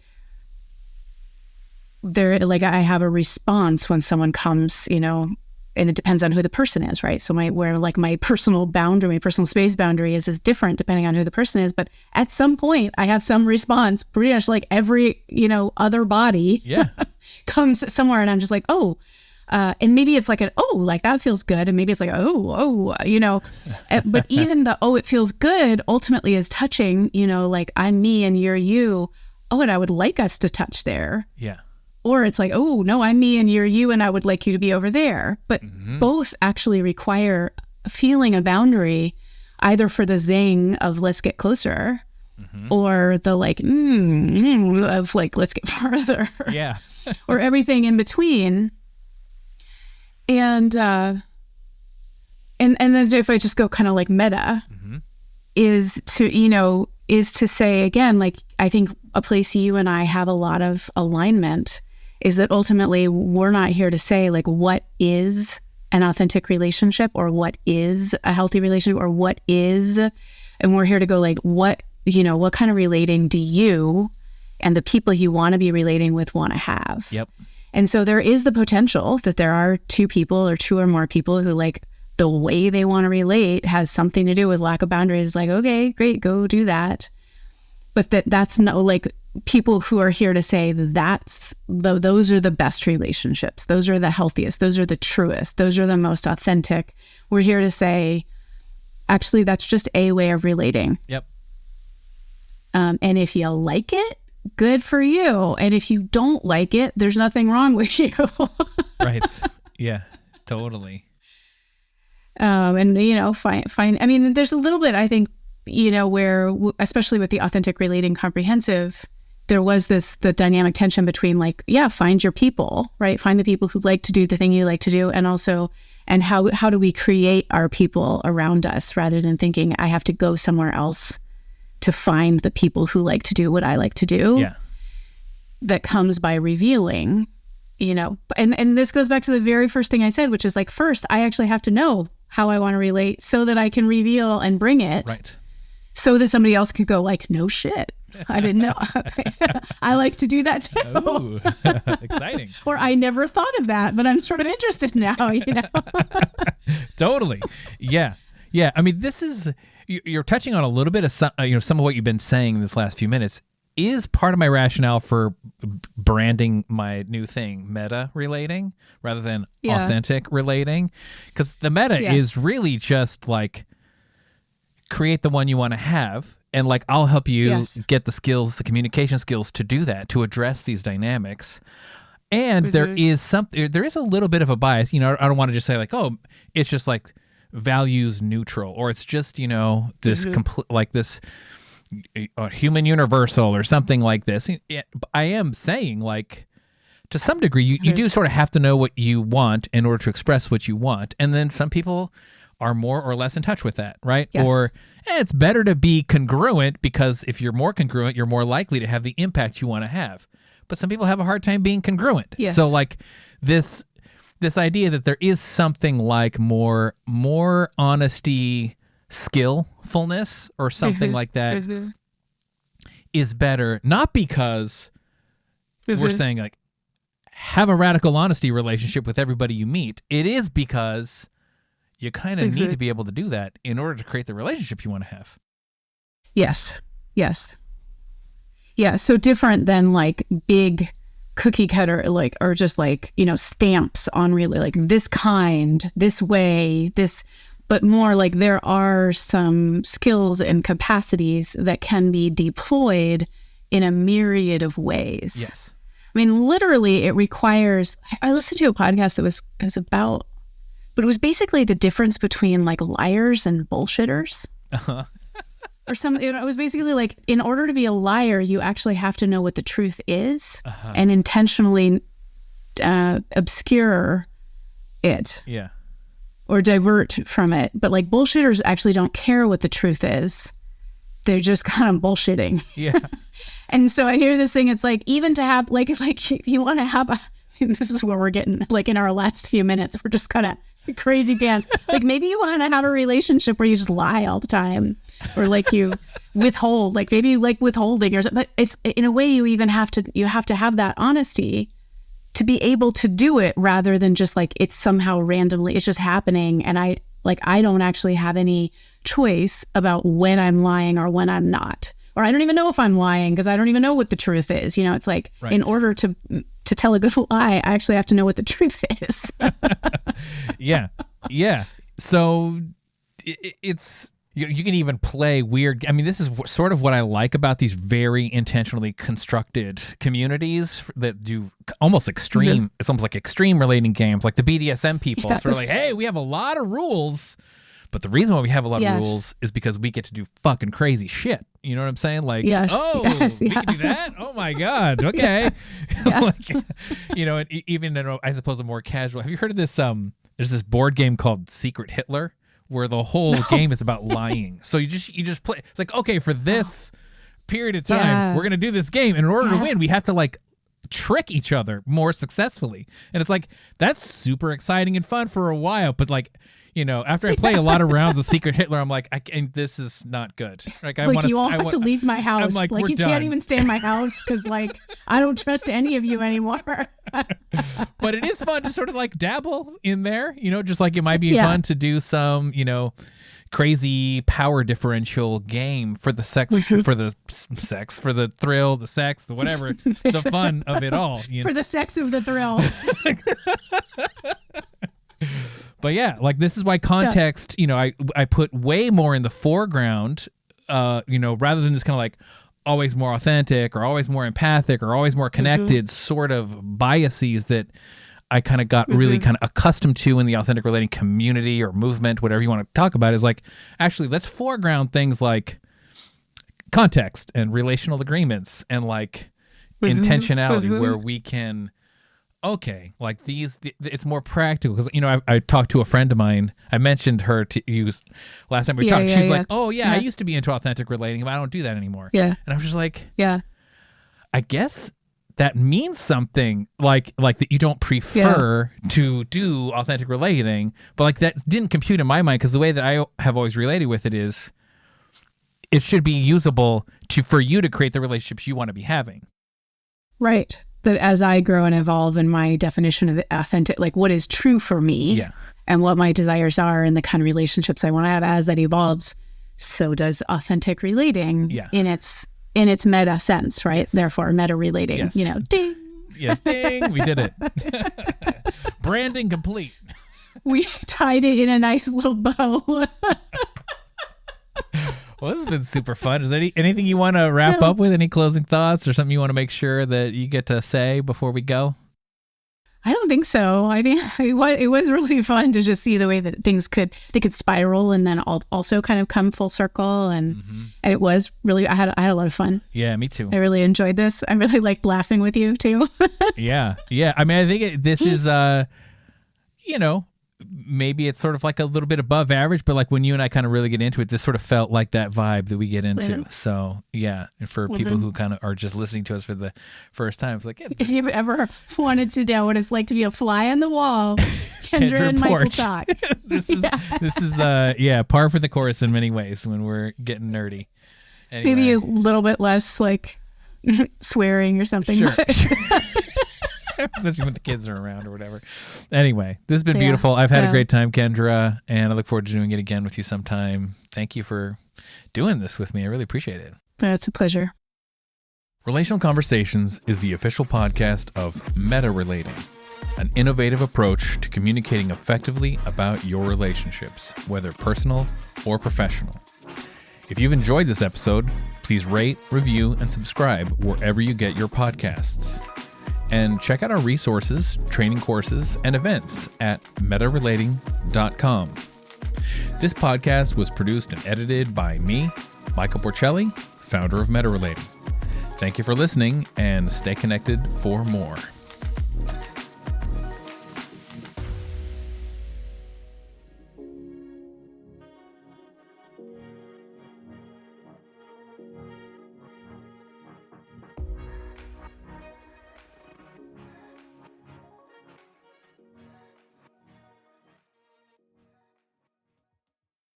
I have a response when someone comes, and it depends on who the person is, right? So my personal boundary, my personal space boundary is different depending on who the person is. But at some point, I have some response, pretty much like every, other body comes somewhere, and I'm just like, oh. And maybe it's like like that feels good. And maybe it's like, but even the, it feels good ultimately is touching, like I'm me and you're you. Oh, and I would like us to touch there. Yeah. Or it's like, oh, no, I'm me and you're you, and I would like you to be over there. But both actually require feeling a boundary, either for the zing of let's get closer, or the like, of like, let's get farther. Yeah. Or everything in between. And then if I just go kind of like meta, is to say again, like, I think a place you and I have a lot of alignment is that ultimately we're not here to say like what is an authentic relationship or what is a healthy relationship or what is, and we're here to go like what kind of relating do you and the people you want to be relating with want to have. Yep. And so there is the potential that there are two people or two or more people who like the way they want to relate has something to do with lack of boundaries. Like, okay, great, go do that. But that's no like people who are here to say those are the best relationships. Those are the healthiest. Those are the truest. Those are the most authentic. We're here to say, actually, that's just a way of relating. Yep. And if you like it, good for you. And if you don't like it, there's nothing wrong with you. Right. Yeah, totally. And, fine. I mean, there's a little bit, I think, where, especially with the authentic relating comprehensive, there was the dynamic tension between like, find your people, right? Find the people who like to do the thing you like to do. And also, and how do we create our people around us rather than thinking I have to go somewhere else to find the people who like to do what I like to do. Yeah. That comes by revealing, and this goes back to the very first thing I said, which is like, first, I actually have to know how I want to relate so that I can reveal and bring it. Right. So that somebody else could go like, no shit. I didn't know. I like to do that too. Ooh, exciting. Or I never thought of that, but I'm sort of interested now, Totally. Yeah. Yeah. I mean, you're touching on a little bit of some of what you've been saying this last few minutes is part of my rationale for branding my new thing, MetaRelating, rather than authentic relating. Because the meta is really just like create the one you want to have. And like, I'll help you get the skills, the communication skills to do that, to address these dynamics. And there is a little bit of a bias. I don't want to just say like, oh, it's just like values neutral, or it's just this like this human universal or something like this. I am saying like to some degree you do sort of have to know what you want in order to express what you want, and then some people are more or less in touch with that, right? Yes. Or it's better to be congruent, because if you're more congruent, you're more likely to have the impact you want to have. But some people have a hard time being congruent. Yes. So like this idea that there is something like more honesty, skillfulness, or something like that is better, not because we're saying like have a radical honesty relationship with everybody you meet. It is because you kind of need to be able to do that in order to create the relationship you want to have. Yes. Yeah. So different than like big cookie cutter, like, or just like, stamps on really like this kind, this way, this, but more like there are some skills and capacities that can be deployed in a myriad of ways. Yes. I mean, literally it requires, I listened to a podcast that was about, but it was basically the difference between like liars and bullshitters. or some, it was basically like, in order to be a liar, you actually have to know what the truth is and intentionally obscure it. Yeah. Or divert from it. But like bullshitters actually don't care what the truth is. They're just kind of bullshitting. Yeah. And so I hear this thing, it's like, even to have, like if you want to have this is where we're getting, like in our last few minutes, we're just kind of crazy dance. Like maybe you want to have a relationship where you just lie all the time, or like you withhold, like maybe you like withholding or something. But it's, in a way, you have to have that honesty to be able to do it, rather than just like it's somehow randomly, it's just happening. And I don't actually have any choice about when I'm lying or when I'm not. Or I don't even know if I'm lying because I don't even know what the truth is. You know, it's like, in order to tell a good lie, I actually have to know what the truth is. Yeah. Yeah. So it's, you can even play weird. I mean, this is sort of what I like about these very intentionally constructed communities that do almost extreme. It's almost like extreme relating games, like the BDSM people. It's sort of like, hey, we have a lot of rules. But the reason why we have a lot of rules is because we get to do fucking crazy shit. You know what I'm saying? Like, we can do that? Oh my God. Okay. Like, you know, even in, I suppose, a more casual. Have you heard of this? There's this board game called Secret Hitler, where the whole game is about lying. So you just play. It's like, okay, for this period of time, we're going to do this game. And in order to win, we have to like trick each other more successfully. And it's like, that's super exciting and fun for a while. But like, you know, after I play a lot of rounds of Secret Hitler, I'm like, this is not good. Like, I want you all have to leave my house. Like you done. Can't even stay in my house because, like, I don't trust any of you anymore. But it is fun to sort of like dabble in there, you know, just like it might be fun to do some, you know, crazy power differential game for the for the thrill, the sex, the whatever, the fun of it all. For the sex of the thrill. But yeah, like this is why context, you know, I put way more in the foreground, you know, rather than this kind of like always more authentic or always more empathic or always more connected sort of biases that I kind of got really kind of accustomed to in the authentic relating community or movement, whatever you want to talk about, is like, actually, let's foreground things like context and relational agreements and like intentionality where we can, okay, like it's more practical. Because, you know, I talked to a friend of mine. I mentioned her to you last time we talked. She's like, oh, yeah, I used to be into authentic relating, but I don't do that anymore. Yeah. And I was just like, I guess that means something, like that you don't prefer to do authentic relating, but like that didn't compute in my mind, because the way that I have always related with it is it should be usable for you to create the relationships you want to be having. Right. That as I grow and evolve in my definition of authentic, like what is true for me and what my desires are and the kind of relationships I want to have, as that evolves, so does authentic relating in its meta sense, right? Yes. Therefore, meta relating, you know, ding. Yes, ding. We did it. Branding complete. We tied it in a nice little bow. Well, this has been super fun. Is there anything you want to wrap up with? Any closing thoughts or something you want to make sure that you get to say before we go? I don't think so. I think it was really fun to just see the way that things could spiral and then also kind of come full circle. And it was really, I had a lot of fun. Yeah, me too. I really enjoyed this. I really liked laughing with you too. Yeah. I mean, I think this is, you know, maybe it's sort of like a little bit above average, but like when you and I kind of really get into it, this sort of felt like that vibe that we get into. So yeah, and for people who kind of are just listening to us for the first time, it's like, if you've ever wanted to know what it's like to be a fly on the wall, Kendra and Michael talk. This is par for the course in many ways when we're getting nerdy. Anyway. Maybe a little bit less like swearing or something. Sure. Especially when the kids are around or whatever. Anyway, this has been beautiful. I've had a great time, Kendra, and I look forward to doing it again with you sometime. Thank you for doing this with me. I really appreciate it. It's a pleasure. Relational Conversations is the official podcast of MetaRelating, an innovative approach to communicating effectively about your relationships, whether personal or professional. If you've enjoyed this episode, please rate, review, and subscribe wherever you get your podcasts. And check out our resources, training courses, and events at metarelating.com. This podcast was produced and edited by me, Michael Porcelli, founder of MetaRelating. Thank you for listening, and stay connected for more.